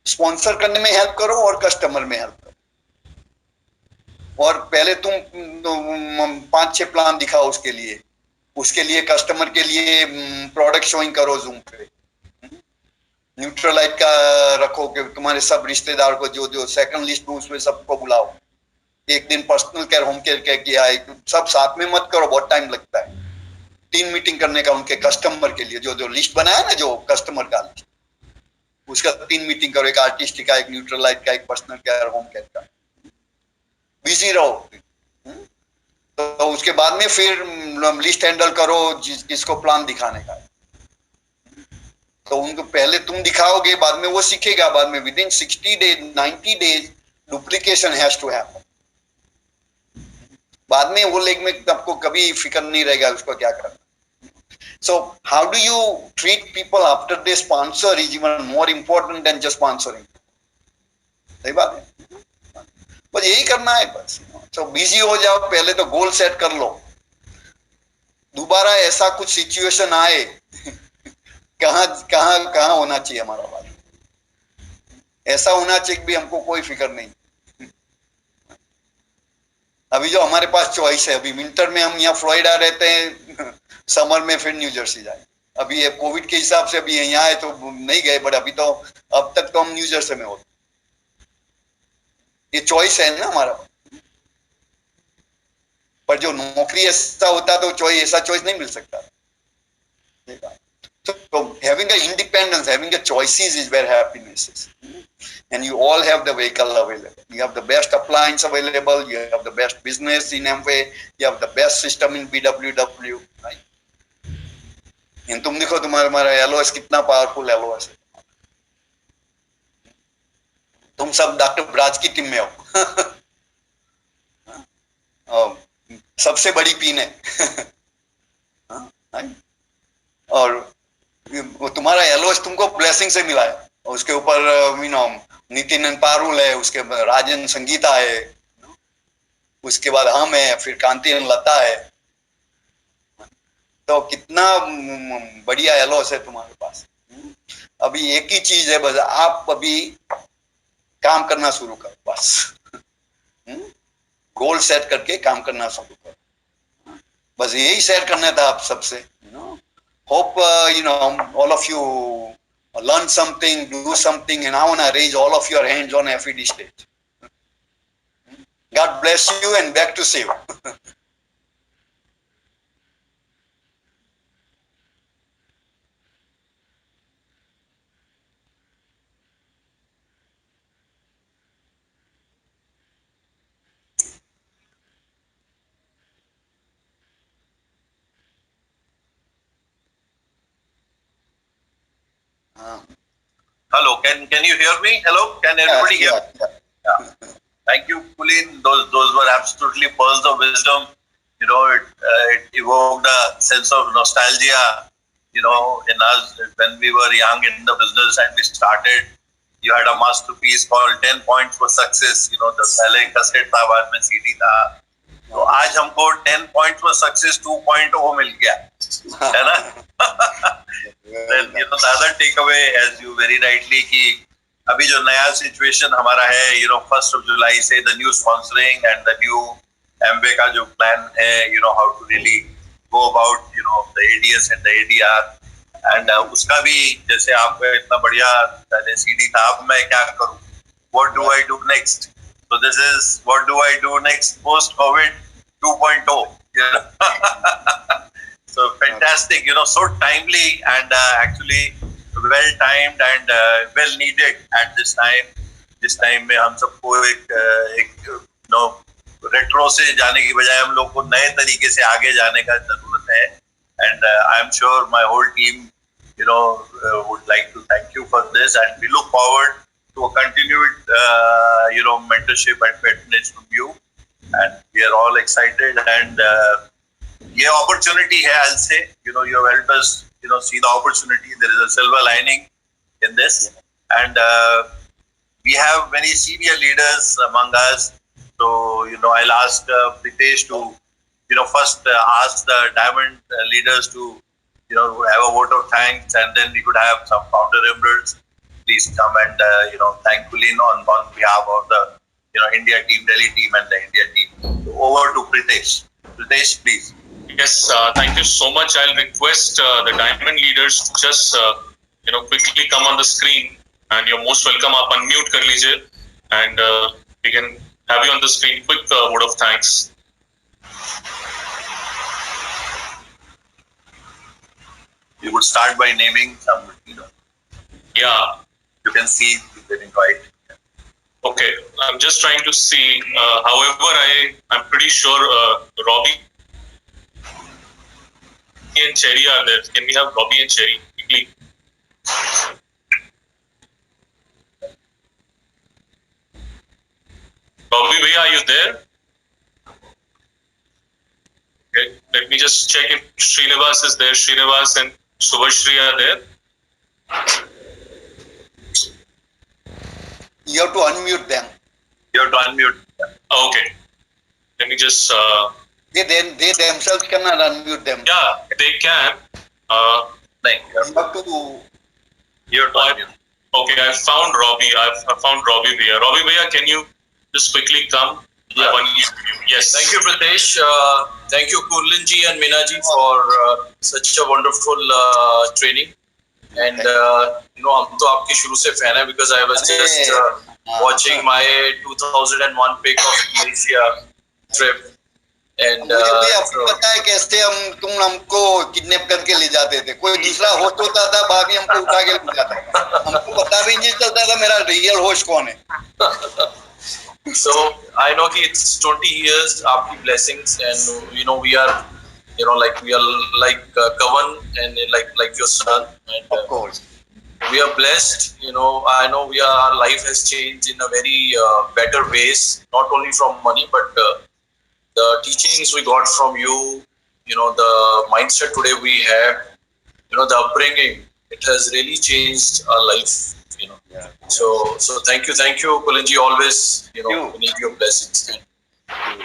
स्पॉन्सर करने में हेल्प करो और कस्टमर में हेल्प करो। और पहले तुम 5-6 प्लान दिखाओ उसके लिए कस्टमर के लिए प्रोडक्ट शोइंग करो जूम पे। न्यूट्रलाइट का रखो कि तुम्हारे सब रिश्तेदार को जो जो सेकंड लिस्ट में उसमें सबको बुलाओ। एक दिन पर्सनल केयर होम केयर क्या किया है, सब साथ में मत करो, बहुत टाइम लगता है। 3 मीटिंग करने का उनके कस्टमर के लिए, जो जो लिस्ट बनाया ना, जो कस्टमर का लिस्ट, उसका 3 मीटिंग करो। एक आर्टिस्ट का, एक न्यूट्रलाइट का, एक पर्सनल केयर होम केयर का। बिजी रहो। तो उसके बाद में फिर लिस्ट हैंडल करो जिसको प्लान दिखाने का। तो उनको पहले तुम दिखाओगे, बाद में वो सीखेगा। बाद में within 60 days 90 days duplication has to happen. बाद में वो लेग में आपको कभी फिक्र नहीं रहेगा उसको क्या करना। So how do you treat people after they sponsor is even more important than just sponsoring. सही बात है, बस यही करना है बस। तो बिजी हो जाओ, पहले तो गोल सेट कर लो। दोबारा ऐसा कुछ सिचुएशन आए कहाँ कहाँ कहाँ होना चाहिए हमारा बात, ऐसा होना चाहिए भी हमको कोई फिक्र नहीं। अभी जो हमारे पास चॉइस है, अभी विंटर में हम यहाँ फ्लोरिडा रहते हैं, समर में फिर न्यू जर्सी जाए। अभी ये कोविड के हिसाब से अभी यहाँ है तो नहीं गए, बट अभी तो अब तक तो हम न्यू जर्सी में होते। ये चॉइस है ना हमारा। पर जो नौकरी ऐसा होता तो चॉइस, ऐसा चॉइस नहीं मिल सकता। So having a independence, having a choices is where happiness is. And you all have the vehicle available. You have the best appliance available. You have the best business in Amway. You have the best system in BWW. Right? And तुम देखो तुम्हारा LOS कितना powerful LOS है। तुम सब doctor bras की team में हो। सबसे बड़ी पीन है और वो तुम्हारा LOS तुमको ब्लेसिंग से मिला है। और उसके ऊपर नितिन पारुल है, उसके बाद राजन संगीता है, उसके बाद हम है, फिर कांति लता है। तो कितना बढ़िया LOS है तुम्हारे पास। अभी एक ही चीज है बस, आप अभी काम करना शुरू करो बस। गोल सेट करके काम करना शुरू करो, बस यही शेयर करना था आप सबसे। Hope all of you learn something, do something, and I want to raise all of your hands on FED stage. God bless you, and back to Shiv. Hello, can you hear me? Hello, can everybody hear me? Yeah. Thank you, Kulin. Those were absolutely pearls of wisdom. It evoked a sense of nostalgia. In us when we were young in the business and we started. You had a masterpiece called 10 Points for Success. The पहले cassette था बाद में CD था. तो आज हमको 10 Points for Success 2.0 मिल गया, है ना? Then the other takeaway, as you very rightly कि अभी जो नया situation हमारा है, 1st of July से the new sponsoring and the new Amway का जो plan है, how to really go about, the ADS and the ADR. And उसका भी जैसे आपका इतना बढ़िया पहले CD था, अब मैं क्या करूँ? What do I do next? So this is what do I do next post COVID 2.0. So fantastic, so timely and actually well timed and well needed at this time. This time में हम सबको एक retro से जाने की बजाय हम लोग को नए तरीके से आगे जाने का जरूरत है. And I am sure my whole team, would like to thank you for this, and we look forward to a continued, mentorship and patronage from you. And we are all excited. And ये opportunity है, I'll say, you have helped us, see the opportunity. There is a silver lining in this, and we have many senior leaders among us. So, I'll ask Pritesh to, first ask the Diamond leaders to, have a vote of thanks, and then we could have some founder members. Please come and, thank Kulin on behalf of the, India team, Delhi team, and the India team. So over to Pritesh. Pritesh, please. Yes, thank you so much. I'll request the Diamond leaders to just, quickly come on the screen, and you're most welcome. आप unmute कर लीजिए, and we can have you on the screen. Quick word of thanks. You would start by naming some, Yeah. You can see, you can invite. Okay, I'm just trying to see. However, I'm pretty sure Robbie and Cherry are there. Can we have Robbie and Cherry quickly? Robbie bhaiya, are you there? Okay, let me just check if Srinivas is there. Srinivas and Subhashri are there. You have to unmute them. You have to unmute them. Okay, let me just. They themselves cannot unmute them. Yeah, they can. No, You have to. you have to unmute. Okay, I found Robbie. I found Robbie Bhaiya. Robbie Bhaiya, can you just quickly come? Yeah. Yes. Thank you, Pritesh. Thank you, Kulin ji and Mina ji, for such a wonderful training. And हम तो आपके शुरू से fan है, because I was just watching my 2001 pic of Malaysia trip. And मुझे भी आपको पता है कैसे तुम हमको किडनैप करके ले जाते थे. कोई दूसरा होस्ट होता था, भाभी हमको उठा के ले जाता था. हमको पता भी नहीं चलता था मेरा रियल होस्ट कौन है. So I know कि it's 20 years आपकी blessings, and we are like Kavan and like your son, and Of course. we are blessed. I know our life has changed in a very better ways, not only from money, but the teachings we got from you, the mindset today we have, the upbringing, it has really changed our life. Yeah. So thank you, Kulinji. Always, we need your blessings.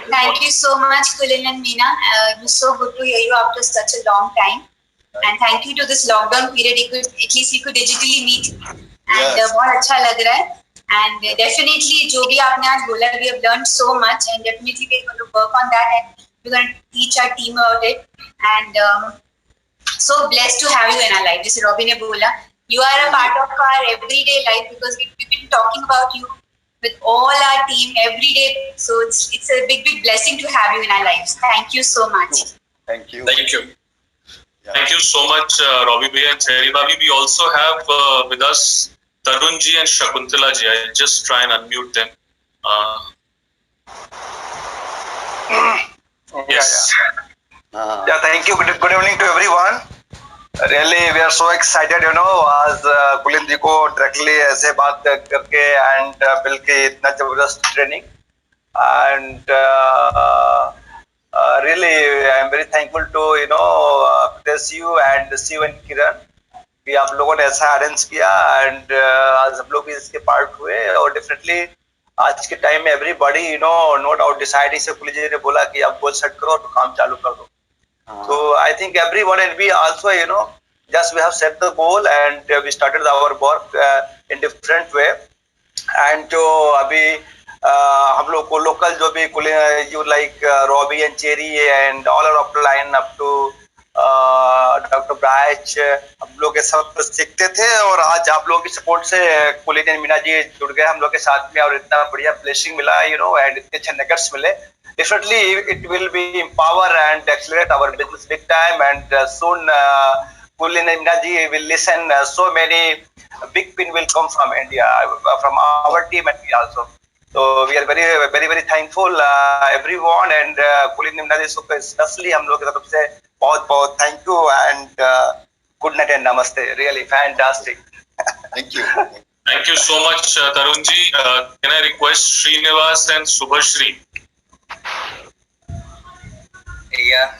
Thank you so much, Kulin and Mina. It was so good to hear you after such a long time. And thank you to this lockdown period. At least we could digitally meet. And बहुत अच्छा लग रहा है. And definitely, जो भी आपने आज बोला, we have learned so much. And definitely, we're going to work on that. And we're going to teach our team about it. And so blessed to have you in our life. जैसे Robin ने बोला, you are a part of our everyday life, because we've been talking about you with all our team every day. So it's a big blessing to have you in our lives. Thank you so much. Thank you. Thank you. Thank you so much, Robbie Bhaiya and Cherry Bhabi. We also have with us Tarun ji and Shakuntala ji. I'll just try and unmute them. Yes. Yeah, thank you. Good evening to everyone. Really, we are so excited, आज कुलिन जी को directly ऐसे बात करके and मिल के इतना जबरदस्त training and really I am very thankful to bless you and Shiv and Kiran कि आप लोगों ने ऐसा अरेंज किया एंड आज हम लोग भी इसके पार्ट हुए और डेफिनेटली आज के टाइम में एवरीबॉडी नो डाउट डिसाइड इसे कुलिन जी ने बोला कि आप गोल सेट करो तो काम चालू कर दो. So I think everyone and we also, just we have set the goal and we started our work in different way. And जो अभी हम लोग को local जो भी you like Robbie and Cherry and all are upline up to Dr. Brach, हम लोग के सब सीखते थे और आज आप लोगों की सपोर्ट से कुलिन एंड मीना जी जुड़ गए हम लोग के साथ में और इतना बढ़िया ब्लेसिंग मिला and इतने अच्छे नगेट्स मिले. Definitely it will be empower and accelerate our business big time and soon Kulin and Mina ji will listen so many big pin will come from India from our team and we also. So we are very very very thankful everyone and Kulin and Mina ji so especially हम लोग की तरफ से बहुत बहुत thank you and good night and namaste. Really fantastic. Thank you. Thank you so much, Tarunji. Can I request Srinivas and Subhashri? Yeah,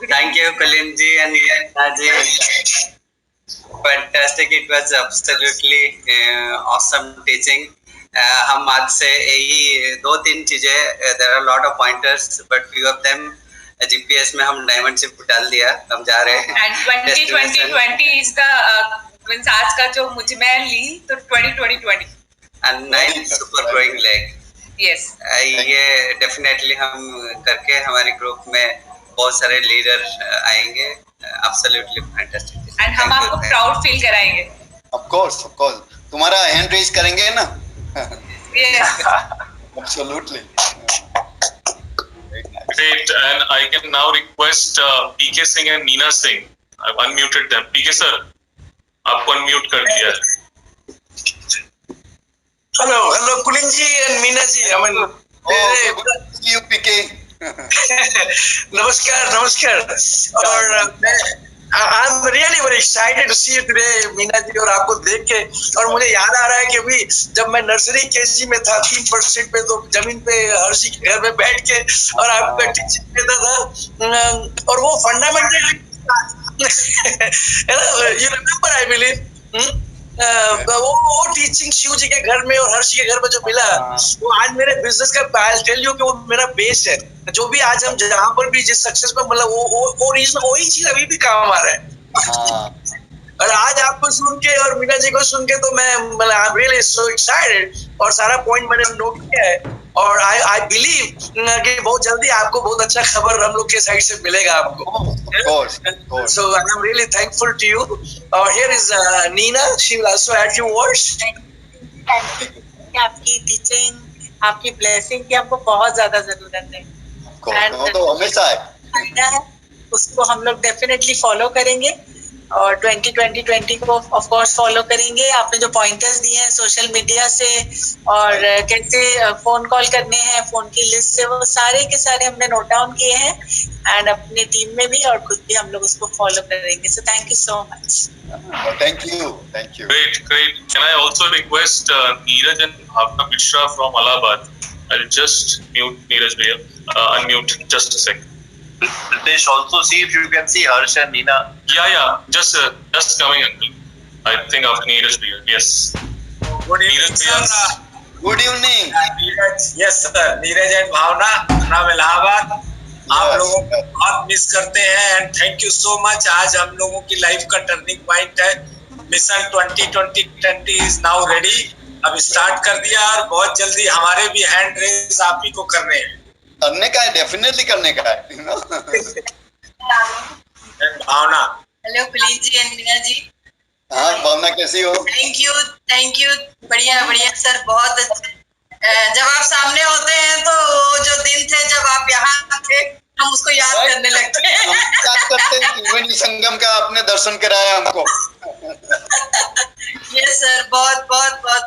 thank you, Kulin ji and Mina ji. Fantastic! It was absolutely awesome teaching. हम आज से यही 2-3 चीजें there are a lot of pointers, but few of them GPS में हम diamond ship डाल दिया. हम जा रहे हैं. And 2020 is the means आज का जो मुझे मैं ली तो 2020 and 9 super growing leg. Yes. ये डेफिनेटली हम करके हमारे ग्रुप में बहुत सारे लीडर आएंगे. Absolutely fantastic. And हम आपको प्राउड फील कराएंगे. Of course. तुम्हारा हैंड रेज करेंगे ना? Yes. Absolutely. Great, and I can now request PK Singh and Meena Singh. I've unmuted them. PK sir, आपको unmute कर दिया है. Hello, Kulin ji and Mina ji. I mean, good to see you, PK. नमस्कार. और I'm really very excited to see you today, Meena ji, और आपको देख के. और मुझे याद आ रहा है कि अभी जब मैं नर्सरी केजी में था 3% पे तो जमीन पे हर्षी के घर में बैठ के और आपका टीचिंग देता था और वो fundamental you remember I believe वो टीचिंग शिव जी के घर में और हर्षी के घर में जो मिला वो आज मेरे बिजनेस का I'll tell you कि वो मेरा बेस है. जो भी आज हम जहाँ पर भी जिस सक्सेस में मतलब वो रीजन वही चीज अभी भी काम आ रहा है. और आज आपको सुन के और मीना जी को सुन के तो मैं मतलब आई एम रियली सो एक्साइटेड और सारा पॉइंट मैंने नोट किया है और आई बिलीव कि बहुत जल्दी आपको बहुत अच्छा खबर हम लोग के साइड से मिलेगा आपको. So I am really thankful to you. और here is Neena, she will also add few words. आपकी टीचिंग, आपकी ब्लेसिंग की हमको बहुत ज्यादा जरूरत है. तो हमेशा है उसको हम लोग डेफिनेटली फॉलो करेंगे और 2020 को ऑफ कोर्स फॉलो करेंगे. आपने जो पॉइंटर्स दिए हैं सोशल मीडिया से और कैसे फोन कॉल करने हैं फोन की लिस्ट से, वो सारे के सारे हमने नोट डाउन किए हैं एंड अपने टीम में भी और खुद भी हम लोग उसको फॉलो करेंगे. So thank you so much. Thank you. Great. Can I also request Neeraj and Bhavna Mishra from Allahabad? I'll just mute Neeraj bhaiya. Unmute just a second. Pritesh, also see if you can see Harsh and Meena. Yeah. Just coming, uncle. I think after Neeraj bhaiya. Yes. Good evening, sir. Good evening. Yes, sir. Neeraj and Bhavana नाम इलाहाबाद. आप लोगों को बहुत miss करते हैं and thank you so much. आज हम लोगों की लाइफ का टर्निंग पॉइंट है. Mission 2020 is now ready. अब स्टार्ट कर दिया और बहुत जल्दी हमारे भी हैंड रेस आप ही को करने हैं. करने का है, डेफिनेटली करने का है. भावना. Hello Kulin ji and Meena ji. हाँ भावना कैसी हो? Thank you. बढ़िया सर, बहुत अच्छे. जब आप सामने होते हैं तो जो दिन थे जब आप यहाँ थे हम उसको याद करने लगते हैं. याद करते हैं. त्रिवेणी संगम का आपने दर्शन कराया हमको. यस सर, बहुत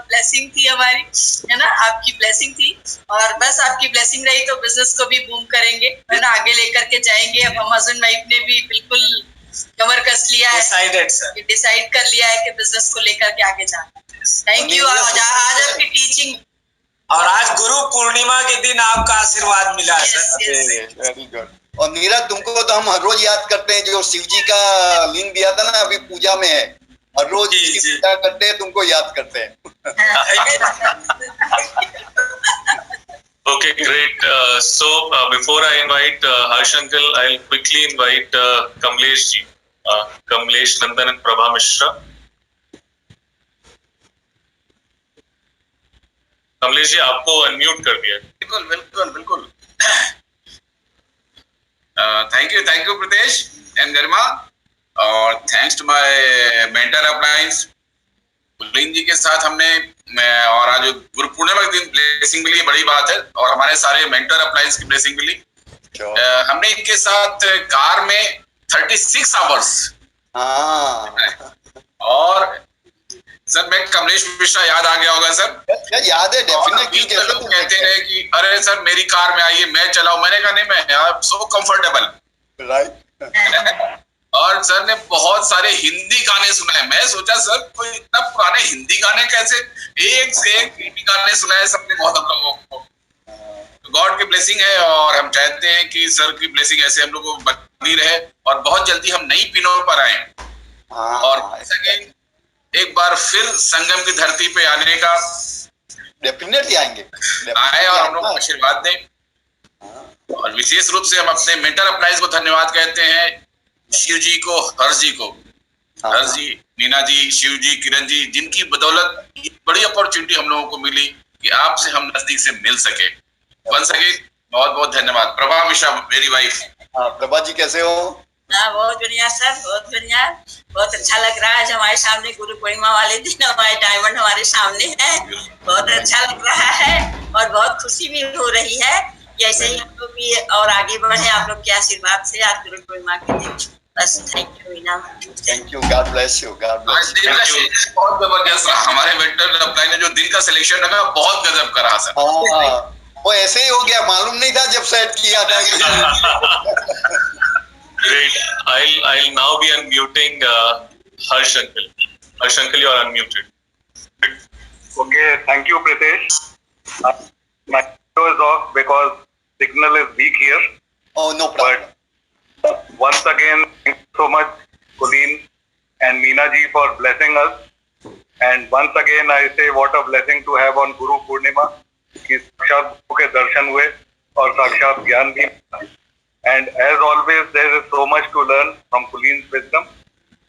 ब्लेसिंग थी हमारी, है ना. आपकी ब्लेसिंग थी और बस आपकी ब्लेसिंग रही तो बिजनेस को भी बूम करेंगे, है ना, आगे लेकर के जाएंगे. अब हम हस्बैंड वाइफ ने भी बिल्कुल कमर कस लिया है, डिसाइडेड सर, डिसाइड कर लिया है कि बिजनेस को लेकर के आगे जाना। Thank you. आज आपकी टीचिंग, और आज गुरु पूर्णिमा के दिन आपका आशीर्वाद मिला है सर। Very good. और नीरज, तुमको तो हम हर रोज याद करते हैं, जो शिव जी का लिंग दिया था ना, अभी पूजा में है, हर रोज इसकी पूजा करते हैं, तुमको याद करते हैं। Okay, great. So before I invite Harsh Uncle, I'll quickly invite Kamlesh ji, Kamlesh Nandan and Prabha Mishra. Kamlesh ji, आपको अनम्यूट कर दिया। बिल्कुल बिल्कुल बिल्कुल। थैंक यू प्रीतेश एंड गरिमा, और थैंक्स टू माय मेंटर अपलाइंस कुलीन जी के साथ हमने और आज गुरु पूर्णिमा के दिन ब्लेसिंग मिली, बड़ी बात है, और हमारे सारे मेंटर अपलाइंस की ब्लेसिंग मिली। हमने इनके साथ कार में 36 आवर्स, और सर मैं कमलेश मिश्रा याद आ गया होगा सर, याद है डेफिनेटली। लोग कहते रहे कि अरे सर मेरी कार में आइए मैं चलाऊं, मैंने कहा नहीं, मैं सो कंफर्टेबल, राइट। और सर ने बहुत सारे हिंदी गाने सुनाए, मैं सोचा सर कोई इतना पुराने हिंदी गाने कैसे, एक से एक हिंदी गाने सुनाए सबने बहुत हम लोगों को। गॉड की ब्लेसिंग है, और हम चाहते हैं कि सर की ब्लेसिंग ऐसे हम लोगों को बनी रहे, और बहुत जल्दी हम नई पिनों पर आए, और एक बार फिर संगम की धरती पे आने का डेफिनेटली आएंगे, आए और हम लोग आशीर्वाद दें। और विशेष रूप से हम अपने मेंटर अपलाइज को धन्यवाद कहते हैं, शिव जी को, हर्ष जी को, हर्ष जी, मीना जी, शिव जी, किरण जी, जिनकी बदौलत बड़ी अपॉर्चुनिटी हम लोगों को मिली कि आपसे हम नजदीक से मिल सके। बन सके, बहुत बहुत धन्यवाद। प्रभा मिश्रा, मेरी वाइफ। प्रभा जी कैसे हो? बहुत बढ़िया सर, बहुत बढ़िया, बहुत अच्छा लग रहा है। आज हमारे सामने गुरु पूर्णिमा वाले दिन हमारे डायमंड हमारे सामने है, बहुत अच्छा लग रहा है, और बहुत खुशी भी हो रही है कि ऐसे ही हम लोग भी और आगे बढ़े आप लोग के आशीर्वाद से आज गुरु पूर्णिमा के दिन। बस thank you Meena, thank you, God bless you, God bless you. बहुत जबरदस्त रहा, हमारे मेंटर अपलाइन ने जो दिन का सिलेक्शन रखा बहुत गजब का रहा सर। वो ऐसे ही हो गया, मालूम नहीं था जब सेट किया था। Great. I'll now be unmuting Harsh Uncle. Harsh Uncle, you are unmuted. Okay, thank you, Pritesh. My video is off because signal is weak here. Oh, no problem. But once again, thank you so much, Kulin and Mina ji, for blessing us. And once again, I say what a blessing to have on Guru Purnima. कि साक्षात गुरु के दर्शन हुए और साक्षात ज्ञान भी। And as always, there is so much to learn from Kulin's wisdom,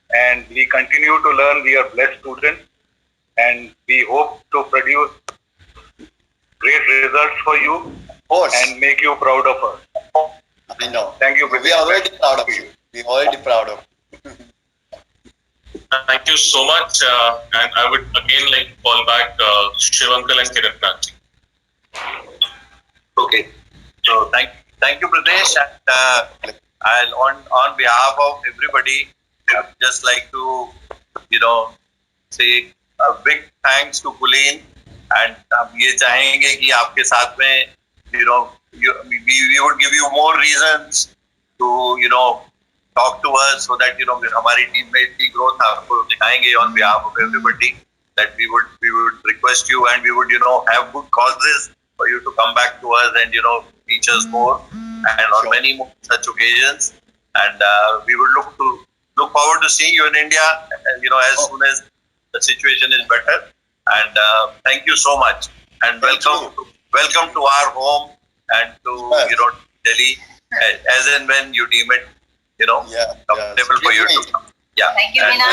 and we continue to learn. We are blessed students, and we hope to produce great results for you and make you proud of us. I know. Thank you. We are already proud of you. We are already proud of you. Thank you so much, and I would again like to call back Shiv Uncle and Kiran Kanti. Okay, so thank you, Pradesh, and I'll on behalf of everybody, I'd just like to say a big thanks to Kulin, and हम ये चाहेंगे कि आपके साथ में we would give you more reasons to talk to us, so that हमारी team में इतनी growth आपको दिखाएंगे on behalf of everybody, that we would request you, and we would have good causes for you to come back to us and teach us more, and on many more such occasions, and we would look forward to seeing you in India as soon as the situation is better, and thank you so much, and welcome to our home, and to Delhi, as and when you deem it comfortable for you to come. Thank you, Mina.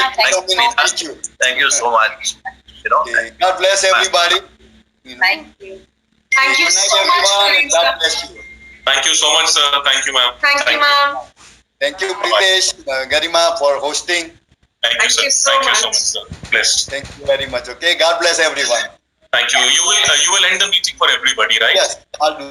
Thank you so much. God bless everybody. Thank you. Thank you so much, God bless you. Thank you so much, sir. Thank you, ma'am. Thank you, ma'am. Thank you, Pritesh, Garima, for hosting. Thank you, sir. Thank you so much, sir. Blessed. Thank you very much. Okay, God bless everyone. Thank you. You will end the meeting for everybody, right? Yes, I'll do.